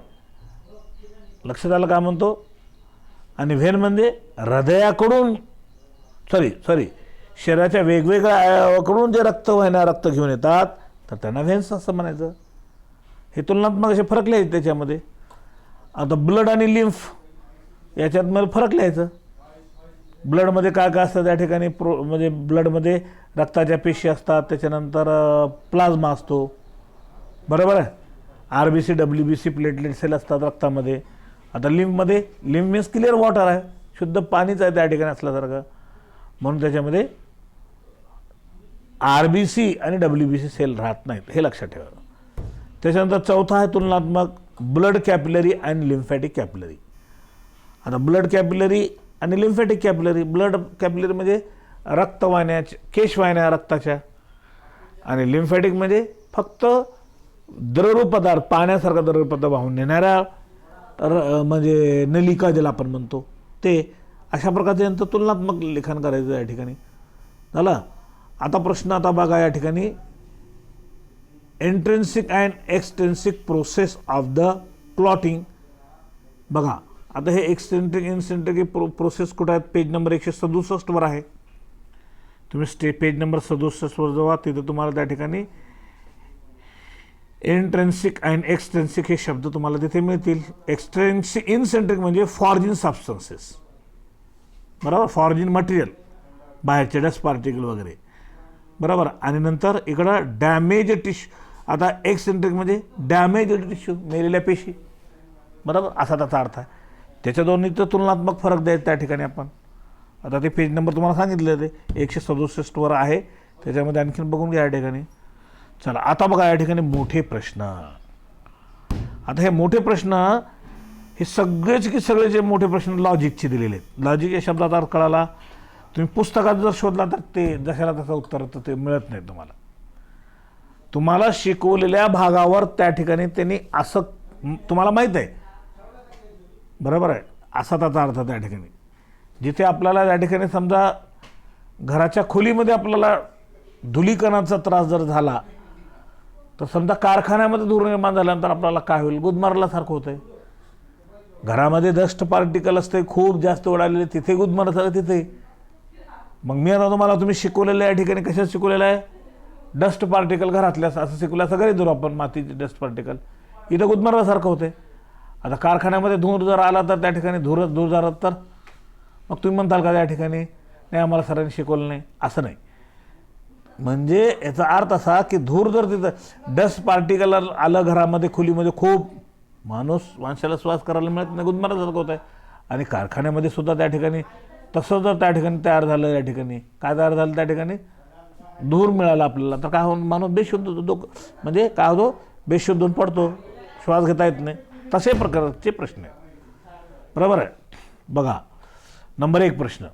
लक्षात आलं काय म्हणतो? आणि व्हेन म्हणजे हृदयाकडून शरीराच्या वेगवेगळ्या अवयवाकडून जे रक्तवाहिन्या रक्त घेऊन येतात तर त्यांना व्हेन्स असं म्हणायचं. हे तुलनात्मक असे फरक लिहायचे त्याच्यामध्ये. आता ब्लड आणि लिम्फ याच्यात मला फरक लिहायचं. ब्लडमध्ये काय काय असतं त्या ठिकाणी? म्हणजे ब्लडमध्ये रक्ताच्या पेशी असतात, त्याच्यानंतर प्लाझ्मा असतो, बरोबर आहे. RBC WBC प्लेटलेट सेल असतात रक्तामध्ये. आता लिम्फमध्ये, लिम्फ मीन्स क्लिअर वॉटर आहे, शुद्ध पाणीच आहे त्या ठिकाणी असल्यासारखं, म्हणून त्याच्यामध्ये RBC आणि WBC सेल राहत नाहीत, हे लक्षात ठेवा. त्याच्यानंतर चौथा आहे तुलनात्मक ब्लड कॅपिलरी आणि लिम्फॅटिक कॅपिलरी. आता ब्लड कॅपिलरी आणि लिम्फॅटिक कॅपिलरी. ब्लड कॅपिलरी म्हणजे रक्तवाहिन्याच्या, केशवाहिन्या रक्ताच्या, आणि लिम्फॅटिक म्हणजे फक्त द्रवरूप पदार्थ, पाण्यासारखा द्रवरूप पदार्थ वाहून नेणाऱ्या म्हणजे नलिका ज्याला आपण म्हणतो ते. अशा प्रकारचे यांचं तुलनात्मक लेखन करायचं या ठिकाणी. झालं. आता प्रश्न आता बघा या ठिकाणी, intrinsic and extrinsic process of the clotting. बघा, आता हे एक्सेंट्रिक इनसेंट्रिक प्रोसेस कुठं आहेत? पेज नंबर 167 आहे. तुम्ही पेज नंबर 67 जावा, तिथं तुम्हाला त्या ठिकाणी इंट्रेन्सिक अँड एक्सट्रेन्सिक हे शब्द तुम्हाला तिथे मिळतील. एक्सट्रेन्सिक इनसेंट्रिक म्हणजे फॉर्जिन सबस्टन्सेस, बरोबर, फॉर्जिन मटेरियल, बाहेरचे डस्ट पार्टिकल वगैरे, बरोबर. आणि नंतर इकडं डॅमेज टिश्यू. आता एक्सेंट्रिक म्हणजे डॅमेज टिश्यू, मेलेल्या पेशी, बरोबर, असा त्याचा अर्थ आहे. त्याच्या दोन्हीचं तुलनात्मक फरक द्यायचा त्या ठिकाणी आपण. आता ते पेज नंबर तुम्हाला सांगितलं ते 167 आहे, त्याच्यामध्ये आणखीन बघून घ्या या ठिकाणी. चला आता बघा या ठिकाणी मोठे प्रश्न. आता हे मोठे प्रश्न हे सगळेच की सगळे जे मोठे प्रश्न लॉजिकचे दिलेले आहेत. लॉजिक या शब्दाचा अर्थ कळाला. तुम्ही पुस्तकात जर शोधला तर ते जशाला तसं उत्तर तर ते मिळत नाही तुम्हाला. तुम्हाला शिकवलेल्या भागावर त्या ठिकाणी त्यांनी असं तुम्हाला माहीत आहे, बरोबर आहे, असा त्याचा अर्थ त्या ठिकाणी. जिथे आपल्याला त्या ठिकाणी समजा घराच्या खोलीमध्ये आपल्याला धुलीकणाचा त्रास जर झाला तर समजा कारखान्यामध्ये धूर निर्माण झाल्यानंतर आपल्याला काय होईल? गुदमरल्यासारखं होतं आहे. घरामध्ये डस्ट पार्टिकल असते खूप जास्त उडालेले, तिथे गुदमरलं तिथे. मग मी आता तुम्ही शिकवलेलं या ठिकाणी कशात शिकवलेलं आहे? डस्ट पार्टिकल घरातल्या असं शिकवलं, सगळे धूर आपण मातीचे डस्ट पार्टिकल इथं गुदमरल्यासारखं होते. आता कारखान्यामध्ये धूर जर आला तर त्या ठिकाणी धूर झाला तर मग तुम्ही म्हणताल का त्या ठिकाणी नाही आम्हाला सरांनी शिकवलं नाही? असं नाही. म्हणजे याचा अर्थ असा की धूर जर तिथं डस्ट पार्टिकल आलं घरामध्ये खोलीमध्ये, खूप माणसाला श्वास करायला मिळत नाही, गुदमरल्यासारखं होत आहे. आणि कारखान्यामध्ये सुद्धा त्या ठिकाणी तसं जर त्या ठिकाणी तयार झालं, या ठिकाणी काय तयार झालं? त्या ठिकाणी धूर मिळाला आपल्याला तर काय होऊन माणूस बेशुद्ध होतो, म्हणजे काय होतो? बेशुद्ध होऊन पडतो, श्वास घेता येत नाही. तसे प्रकारचे प्रश्न आहेत, बरोबर आहे. बघा नंबर 1 प्रश्न.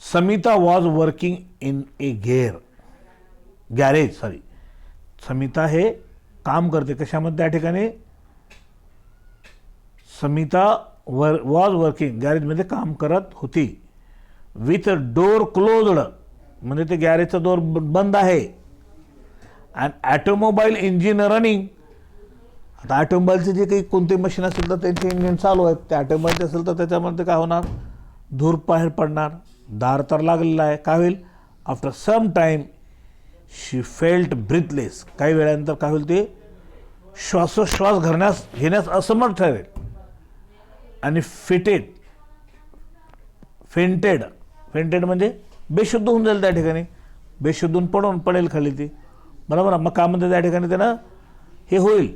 Samita was working in A garage. Samita हे काम करते कशामध्ये? त्या ठिकाणी समिता वॉज वर्किंग गॅरेजमध्ये काम करत होती. विथ डोर क्लोज्ड म्हणजे ते गॅरेजचा डोर बंद आहे. And automobile engine running. आता ॲटोमोबाईलचे जे काही कोणते मशीन असेल तर त्यांचे इंजिन चालू आहेत, ते ॲटोमोबाईलचे असेल तर त्याच्यामध्ये काय होणार? धूर बाहेर पडणार. दार तर लागलेला आहे. काय होईल? आफ्टर सम टाईम शी फेल्ट ब्रीथलेस. काही वेळानंतर काय होईल? ते श्वासोश्वास घेण्यास असमर्थ ठरेल. आणि फेंटेड म्हणजे बेशुद्ध होऊन जाईल. त्या ठिकाणी बेशुद्ध होऊन पडेल खाली ती, बरोबर. मग काय म्हणते त्या ठिकाणी त्यानं हे होईल?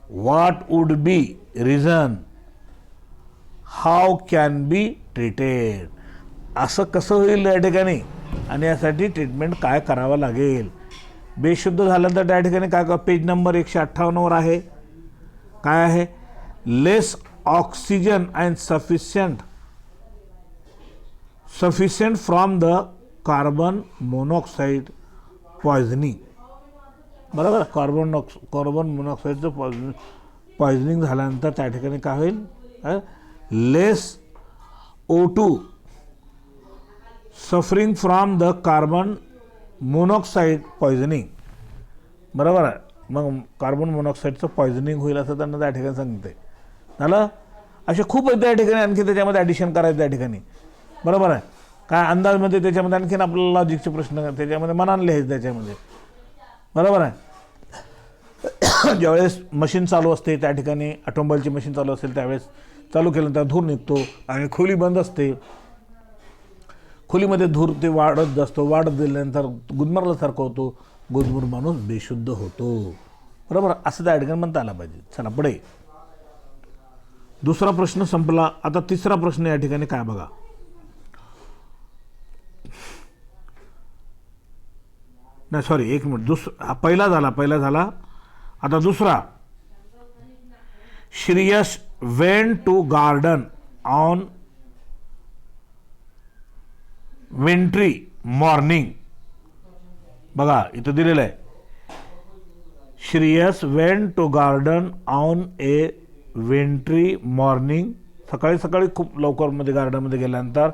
What would be reason? How can be treated? असं कसं होईल या ठिकाणी आणि यासाठी ट्रीटमेंट काय करावं लागेल? बेशुद्ध झाल्यानंतर त्या ठिकाणी काय? पेज नंबर 158 आहे. काय आहे? Less oxygen and sufficient from the carbon monoxide poisoning, बरोबर. कार्बन मोनॉक्साईडचं पॉयझनिंग झाल्यानंतर त्या ठिकाणी काय होईल? Less O2 suffering from the carbon monoxide poisoning, बरोबर आहे. मग कार्बन मोनॉक्साईडचं पॉयझनिंग होईल असं त्यांना त्या ठिकाणी सांगते. झालं. असे खूप आहेत त्या ठिकाणी, आणखी त्याच्यामध्ये ॲडिशन करायचं त्या ठिकाणी, बरोबर आहे. काय अंदाजमध्ये त्याच्यामध्ये आणखीन आपल्याला लॉजिकचे प्रश्न त्याच्यामध्ये मनाने लिहायचे त्याच्यामध्ये, बरोबर आहे. ज्यावेळेस मशीन चालू असते त्या ठिकाणी ऑटोमोबाईलची मशीन चालू असेल त्यावेळेस चालू केल्यानंतर धूर निघतो आणि खोली बंद असते. खोलीमध्ये धूर ते वाढत असतो, वाढत दिल्यानंतर गुदमरल्यासारखं होतो, गुदमरून माणूस बेशुद्ध होतो, बरोबर. असं त्या ठिकाणी म्हणता आलं पाहिजे. चला पुढे. दुसरा प्रश्न संपला. आता तिसरा प्रश्न या ठिकाणी काय बघा. नाही सॉरी, एक मिनिट. पहिला झाला. आता दुसरा. Shreyas went to garden on wintry morning. बघा इथं दिलेलं आहे. Shreyas went to garden on a wintry morning. सकाळी खूप लवकरमध्ये गार्डनमध्ये गेल्यानंतर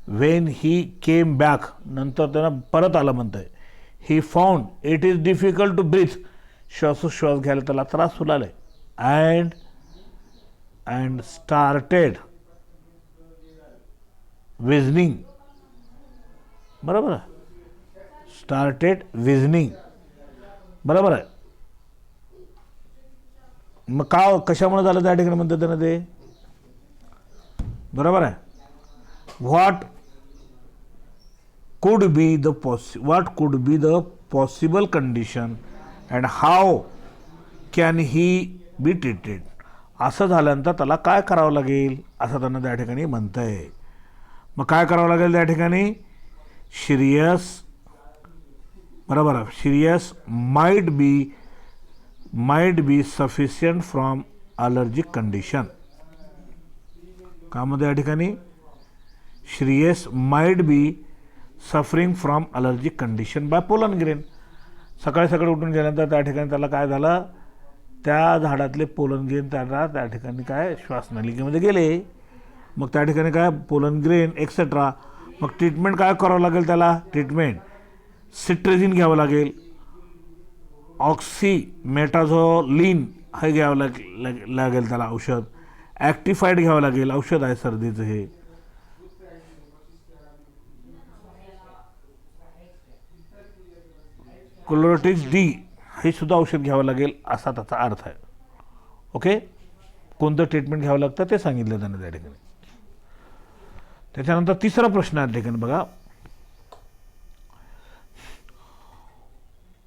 वेन ही केम बॅक, नंतर त्यानं परत आलं म्हणतंय. He found it is difficult to breathe. श्वासोश्वास घ्यायला त्याला त्रास होऊ लागलाय. and started visioning. बरोबर आहे, स्टार्टेड विजनिंग. बरोबर आहे. मग का कशामुळे झालं त्या ठिकाणी म्हणतात त्यांना ते. बरोबर आहे. What could be the possible condition and how can he be treated. असं झाल्यानंतर त्याला काय करावं लागेल असं त्यांना त्या ठिकाणी म्हणतं आहे. मग काय करावं लागेल त्या ठिकाणी. सिरियस. बरोबर आहे. Sirius might be sufficient from allergic condition. का म्हणतं या ठिकाणी. Sirius might be suffering from allergic condition by pollen grain. सकाळी सकाळी उठून गेल्यानंतर त्या ठिकाणी त्याला काय झालं, त्या झाडातले पोलन ग्रेन त्याला त्या ठिकाणी काय श्वासनलिकेमध्ये गेले. मग त्या ठिकाणी काय पोलन ग्रेन एक्सेट्रा. मग ट्रीटमेंट काय करावं लागेल त्याला. ट्रीटमेंट सिट्रेझिन घ्यावं लागेल, ऑक्सीमेटाझोलिन हे घ्यावं लागेल त्याला औषध, ॲक्टिफाईड घ्यावं लागेल औषध आहे सर्दीचं हे. क्लोरोटिक्स डी हे सुद्धा औषध घ्यावं लागेल असा त्याचा अर्थ आहे. ओके. कोणतं ट्रीटमेंट घ्यावं लागतं ते सांगितलं त्यांना त्या ठिकाणी. त्याच्यानंतर तिसरा प्रश्न आहे ठिकाणी बघा.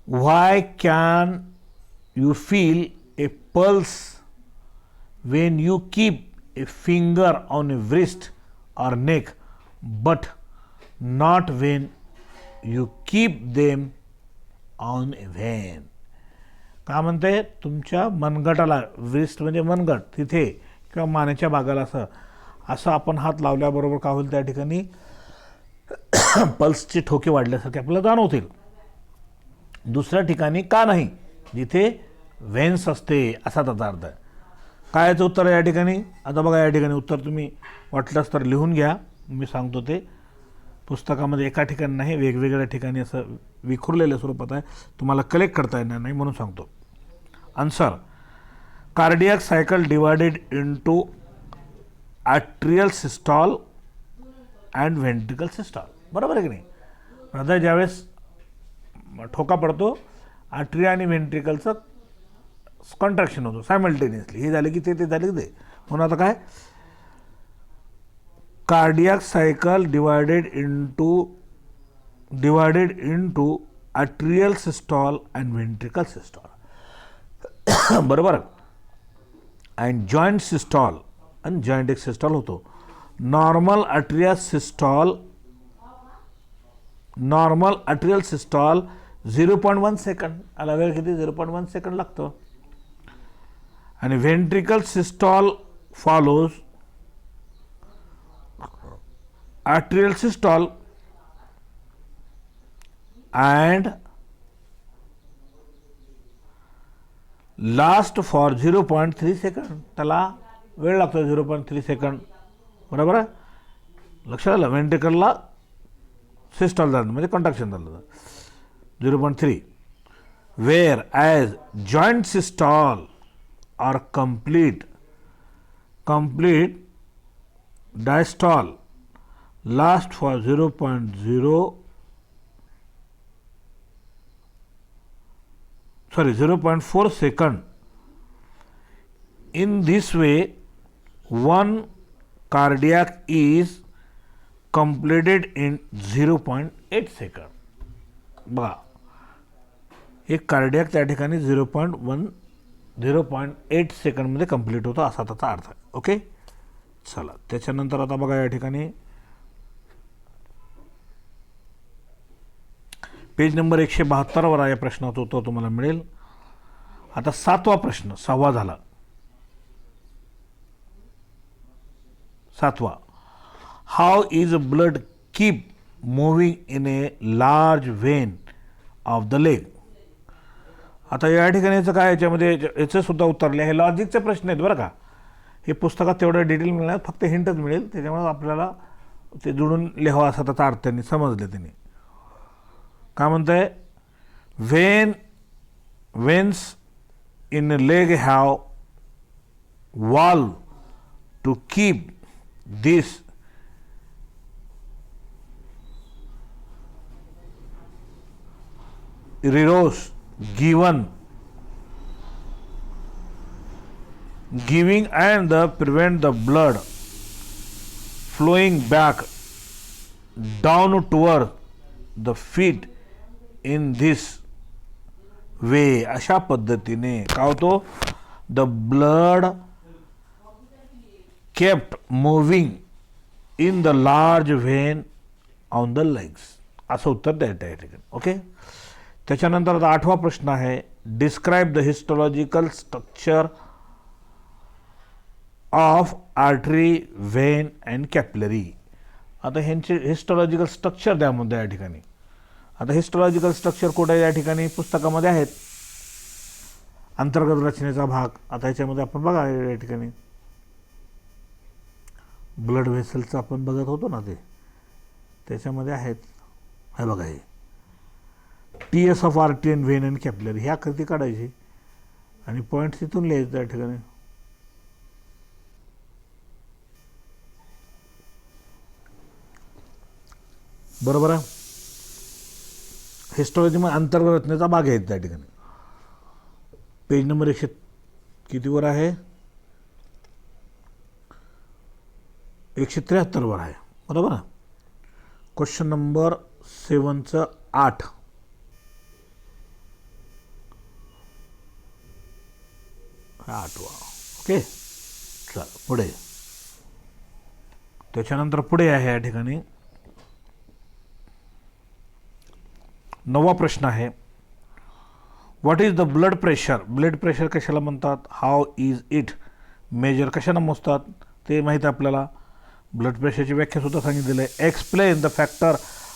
Why can you feel a pulse when you keep a finger on a wrist or neck but not when you keep them on a vein. का म्हणते तुमच्या मनगटाला, wrist म्हणजे मनगट तिथे किंवा मानेच्या भागाला असं आपण हात लावल्याबरोबर काय होईल त्या ठिकाणी पल्सचे ठोके वाढल्यासारखे आपल्याला जाणवतील. दुसऱ्या ठिकाणी का नाही जिथे व्हेन्स असते असा त्याचा अर्थ आहे. काय याचं उत्तर आहे या ठिकाणी. आता बघा या ठिकाणी उत्तर तुम्ही वाटलंच तर लिहून घ्या. मी सांगतो ते पुस्तकामध्ये एका ठिकाणी नाही वेगवेगळ्या ठिकाणी असं विखुरलेल्या स्वरूपात आहे, तुम्हाला कलेक्ट करता येणार नाही म्हणून सांगतो. Answer. Cardiac cycle divided into atrial systole and ventricle systole. बरोबर आहे की नाही. हृदय ज्यावेळेस ठोका पडतो आर्ट्रिया आणि व्हेंट्रिकलचं कॉन्ट्रॅक्शन होतो सायमल्टेनियसली. हे झालं की ते झालं की ते. म्हणून आता काय cardiac cycle divided into atrial systole and ventricle systole. बरोबर. अँड जॉईंट सिस्टॉल आणि जॉईंट एक सिस्टॉल होतो. Normal atrial systole 0.1 second. आला वेळ किती 0.1 सेकंड लागतो. आणि ventricle systole follows atrial systole and last for 0.3 second. त्याला वेळ लागतो 0.3 सेकंड. बरोबर आहे. लक्षात आलं. व्हेंट्रिकलला सिस्टॉल झालं म्हणजे कॉन्ट्रॅक्शन झालं 0.3. Whereas joint systole are complete diastole last for 0.4 second. In this way, one cardiac is completed in 0.8 second. बघा एक कार्डियक त्या ठिकाणी 0.8 सेकंडमध्ये कंप्लीट होतो असा त्याचा अर्थ आहे. ओके. चला त्याच्यानंतर आता बघा या ठिकाणी पेज नंबर 172 या प्रश्नाचं उत्तर तुम्हाला मिळेल. आता 7वा प्रश्न 6वा झाला. 7वा. How is blood keep moving in a large vein of the leg. आता या ठिकाणी याचं काय याच्यामध्ये याचं सुद्धा उत्तर लिहा. हे लॉजिकचे प्रश्न आहेत बरं का. हे पुस्तकात तेवढं डिटेल मिळणार फक्त हिंटच मिळेल. त्याच्यामुळे आपल्याला ते जुळून लिहावं असा त्याचा अर्थ त्यांनी समजले. त्यांनी काय म्हणतंय. Veins in leg have valve to keep this eros giving and prevent the blood flowing back down toward the feet in this way. अशा पद्धतीने काय होतो, the blood kept moving in the large vein on the legs. असं उत्तर द्यायचं आहे ठिकाणी. Okay. त्याच्यानंतर आता 8वा प्रश्न आहे, describe the histological structure of artery, when and capillary. आता ह्यांचे हिस्टोलॉजिकल स्ट्रक्चर द्या म्हणतो या ठिकाणी. आता हिस्टोलॉजिकल स्ट्रक्चर कुठे या ठिकाणी पुस्तकामध्ये आहेत, अंतर्गत रचनेचा भाग. आता ह्याच्यामध्ये आपण बघा या ठिकाणी ब्लड व्हेसलचं आपण बघत होतो ना, ते त्याच्यामध्ये आहेत. हे बघा, हे TS of artery and vein and capillary ही आकृती काढायची आणि पॉईंट्स इथून लिहायचं त्या ठिकाणी. बरोबर आहे. हिस्टॉलॉजीमध्ये अंतर्गत रचनेचा भाग आहे त्या ठिकाणी. पेज नंबर 100 कितीवर आहे, 173 वर आहे. बरोबर आहे. क्वेश्चन नंबर 7चं 8. हा 8वा. ओके. चला पुढे. त्याच्यानंतर पुढे आहे या ठिकाणी 9वा प्रश्न आहे, what is the blood pressure. Blood pressure कशाला म्हणतात, हाऊ इज इट मेजर, कशाला मोजतात ते माहीत आहे आपल्याला. ब्लड प्रेशरची व्याख्या सुद्धा सांगितलेली आहे. Explain the factor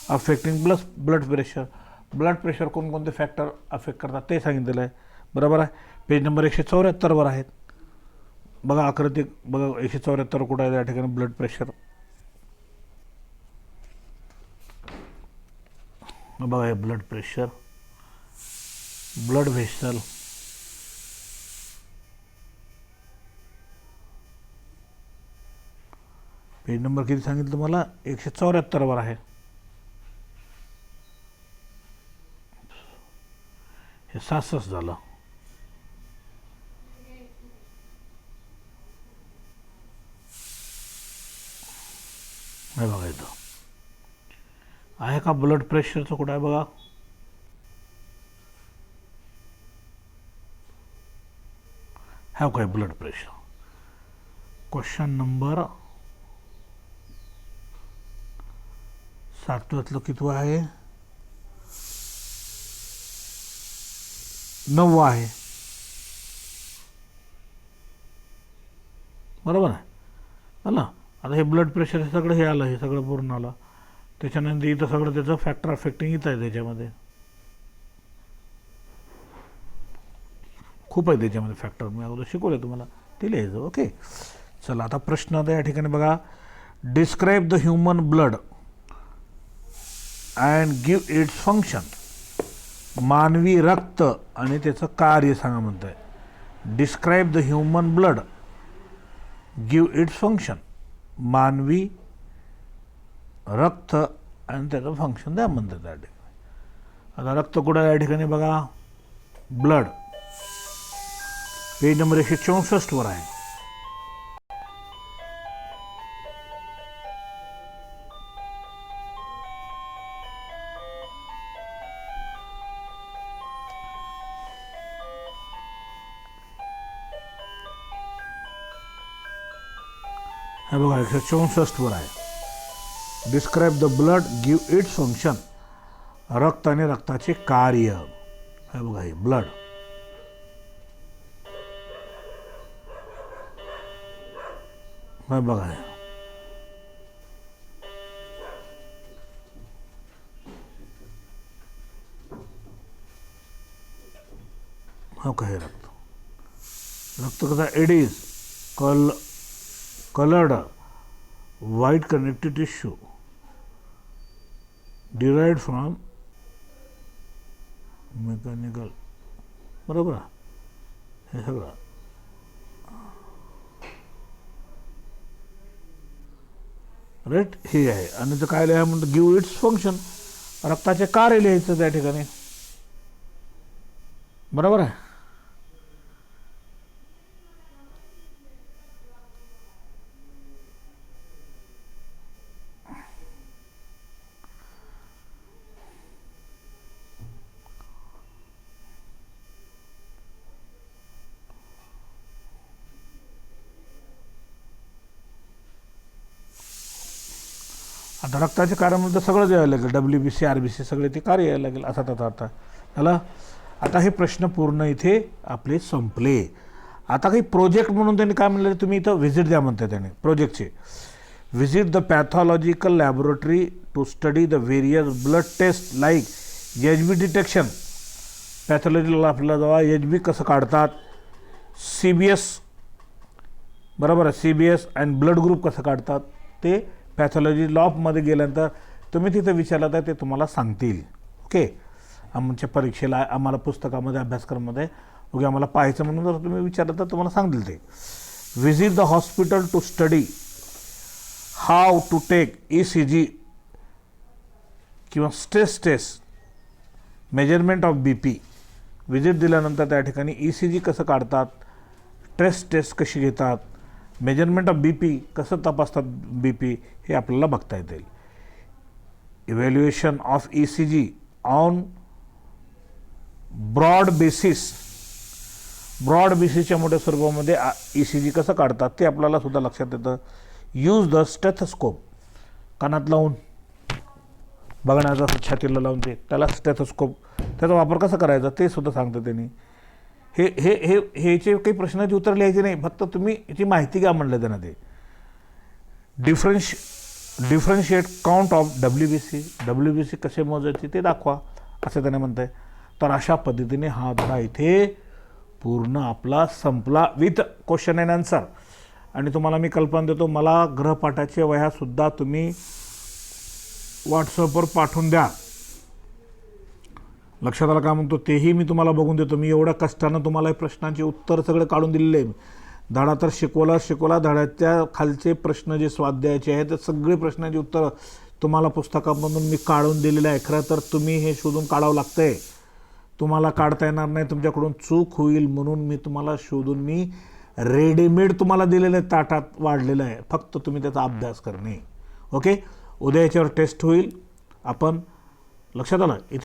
affecting blood pressure. Blood pressure कोणकोणते फॅक्टर अफेक्ट करतात ते सांगितलेलं आहे. बरोबर आहे. पेज नंबर 174 वर आहेत. बघा आकृती बघा, 174 कुठं आहे या ठिकाणी ब्लड प्रेशर. बघा हे blood pressure, blood vessel, page number किती सांगितलं तुम्हाला, 174 वर आहे. हे 66 झालं. हे बघा इथं आहे का ब्लड प्रेशरचं कुठं आहे बघा. हा काय ब्लड प्रेशर. क्वेश्चन नंबर 7वातलं कितवं आहे, 9वा आहे. बरोबर आहे. आलं. आता हे ब्लड प्रेशर हे सगळं हे आलं, हे सगळं पूर्ण आलं. त्याच्यानंतर इथं सगळं त्याचं फॅक्टर अफेक्टिंग इथं आहे. त्याच्यामध्ये खूप आहे त्याच्यामध्ये फॅक्टर. मी अगोदर शिकवलं तुम्हाला, ते लिहायचं. ओके. चला आता प्रश्न आता या ठिकाणी बघा, describe the human blood and give its function. मानवी रक्त आणि त्याचं कार्य सांगा म्हणत आहे. Describe the human blood, give its function. मानवी रक्त आणि त्याचं फंक्शन द्या म्हणतात त्या ठिकाणी. आता रक्त कुठं या ठिकाणी बघा, ब्लड, पेज नंबर 164 वर आहे. हे बघा 164 वर आहे. Describe the blood, give its function. रक्त आणि रक्ताचे कार्य. हे बघा हे ब्लड. हे बघा हे हो का, हे रक्त. रक्त कसा, it is colored white connective tissue derived from mechanical. बरोबर. हे सगळं राईट, हे आहे. आणि ते काय लिहाय म्हणतं, गिव्ह इट्स फंक्शन, रक्ताचे कार्य लिहायचं त्या ठिकाणी. बरोबर आहे. आता रक्ताचे कार्य म्हणतं सगळं यायला लागेल, WBC RBC सगळे ते कार्य यायला लागेल असा त्याचा अर्थ झाला. आता हे प्रश्न पूर्ण इथे आपले संपले. आता काही प्रोजेक्ट म्हणून त्यांनी काय म्हणलं, तुम्ही इथं व्हिजिट द्या म्हणते त्याने प्रोजेक्टचे. Visit the pathological laboratory to study the various blood test like HB detection. पॅथॉलॉजीला आपल्याला जेव्हा HB कसं काढतात, CBS बरोबर आहे, CBS अँड ब्लड ग्रुप कसं काढतात ते पॅथॉलॉजी लॉबमध्ये गेल्यानंतर तुम्ही तिथं विचारलं तर ते तुम्हाला सांगतील. ओके, आमच्या परीक्षेला आम्हाला पुस्तकामध्ये अभ्यासक्रमामध्ये ओके आम्हाला पाहायचं म्हणून जर तुम्ही विचारलं तर तुम्हाला सांगतील ते. Visit the hospital to study have to take ECG किंवा stress test, measurement of BP. Visit दिल्यानंतर त्या ठिकाणी ECG कसं काढतात, स्ट्रेस टेस्ट कशी घेतात, मेजरमेंट ऑफ BP कसं तपासतात BP हे आपल्याला बघता येतील. Evaluation of ECG on broad basis. Broad बेसिसच्या मोठ्या स्वरूपामध्ये ECG कसं काढतात ते आपल्याला सुद्धा लक्षात येतं. यूज द स्टेथोस्कोप, कानात लावून बघण्याचा छातीला लावून ते त्याला स्टेथोस्कोप, त्याचा वापर कसा करायचा ते सुद्धा सांगतं त्यांनी. हे हे हे ह्याचे काही प्रश्नाची उत्तर लिहायचे नाही, फक्त तुम्ही याची माहिती घ्या म्हणलं त्यांना. ते डिफरन्शिएट काउंट ऑफ WBC कसे मोजायचे ते दाखवा असं त्याने म्हणतं आहे. तर अशा पद्धतीने हा धडा इथे पूर्ण आपला संपला विथ क्वेश्चन अँड आन्सर. आणि तुम्हाला मी कल्पना देतो, मला गृहपाठाच्या वह्यासुद्धा तुम्ही व्हॉट्सअपवर पाठवून द्या. लक्षात आलं का म्हणतो, तेही मी तुम्हाला बघून देतो. मी एवढ्या कष्टानं तुम्हाला प्रश्नांची उत्तर सगळे काढून दिलेले आहे. धडा तर शिकवला, धड्याच्या खालचे प्रश्न जे स्वाध्यायाचे आहेत ते सगळे प्रश्नांची उत्तर तुम्हाला पुस्तकामधून मी काढून दिलेलं आहे. खरं तर तुम्ही हे शोधून काढावं लागतं आहे. तुम्हाला काढता येणार नाही, तुमच्याकडून चूक होईल म्हणून मी तुम्हाला शोधून मी रेडीमेड तुम्हाला दिलेलं आहे, ताटात वाढलेलं आहे. फक्त तुम्ही त्याचा अभ्यास करणे. ओके, उद्या याच्यावर टेस्ट होईल. आपण लक्षात आलं.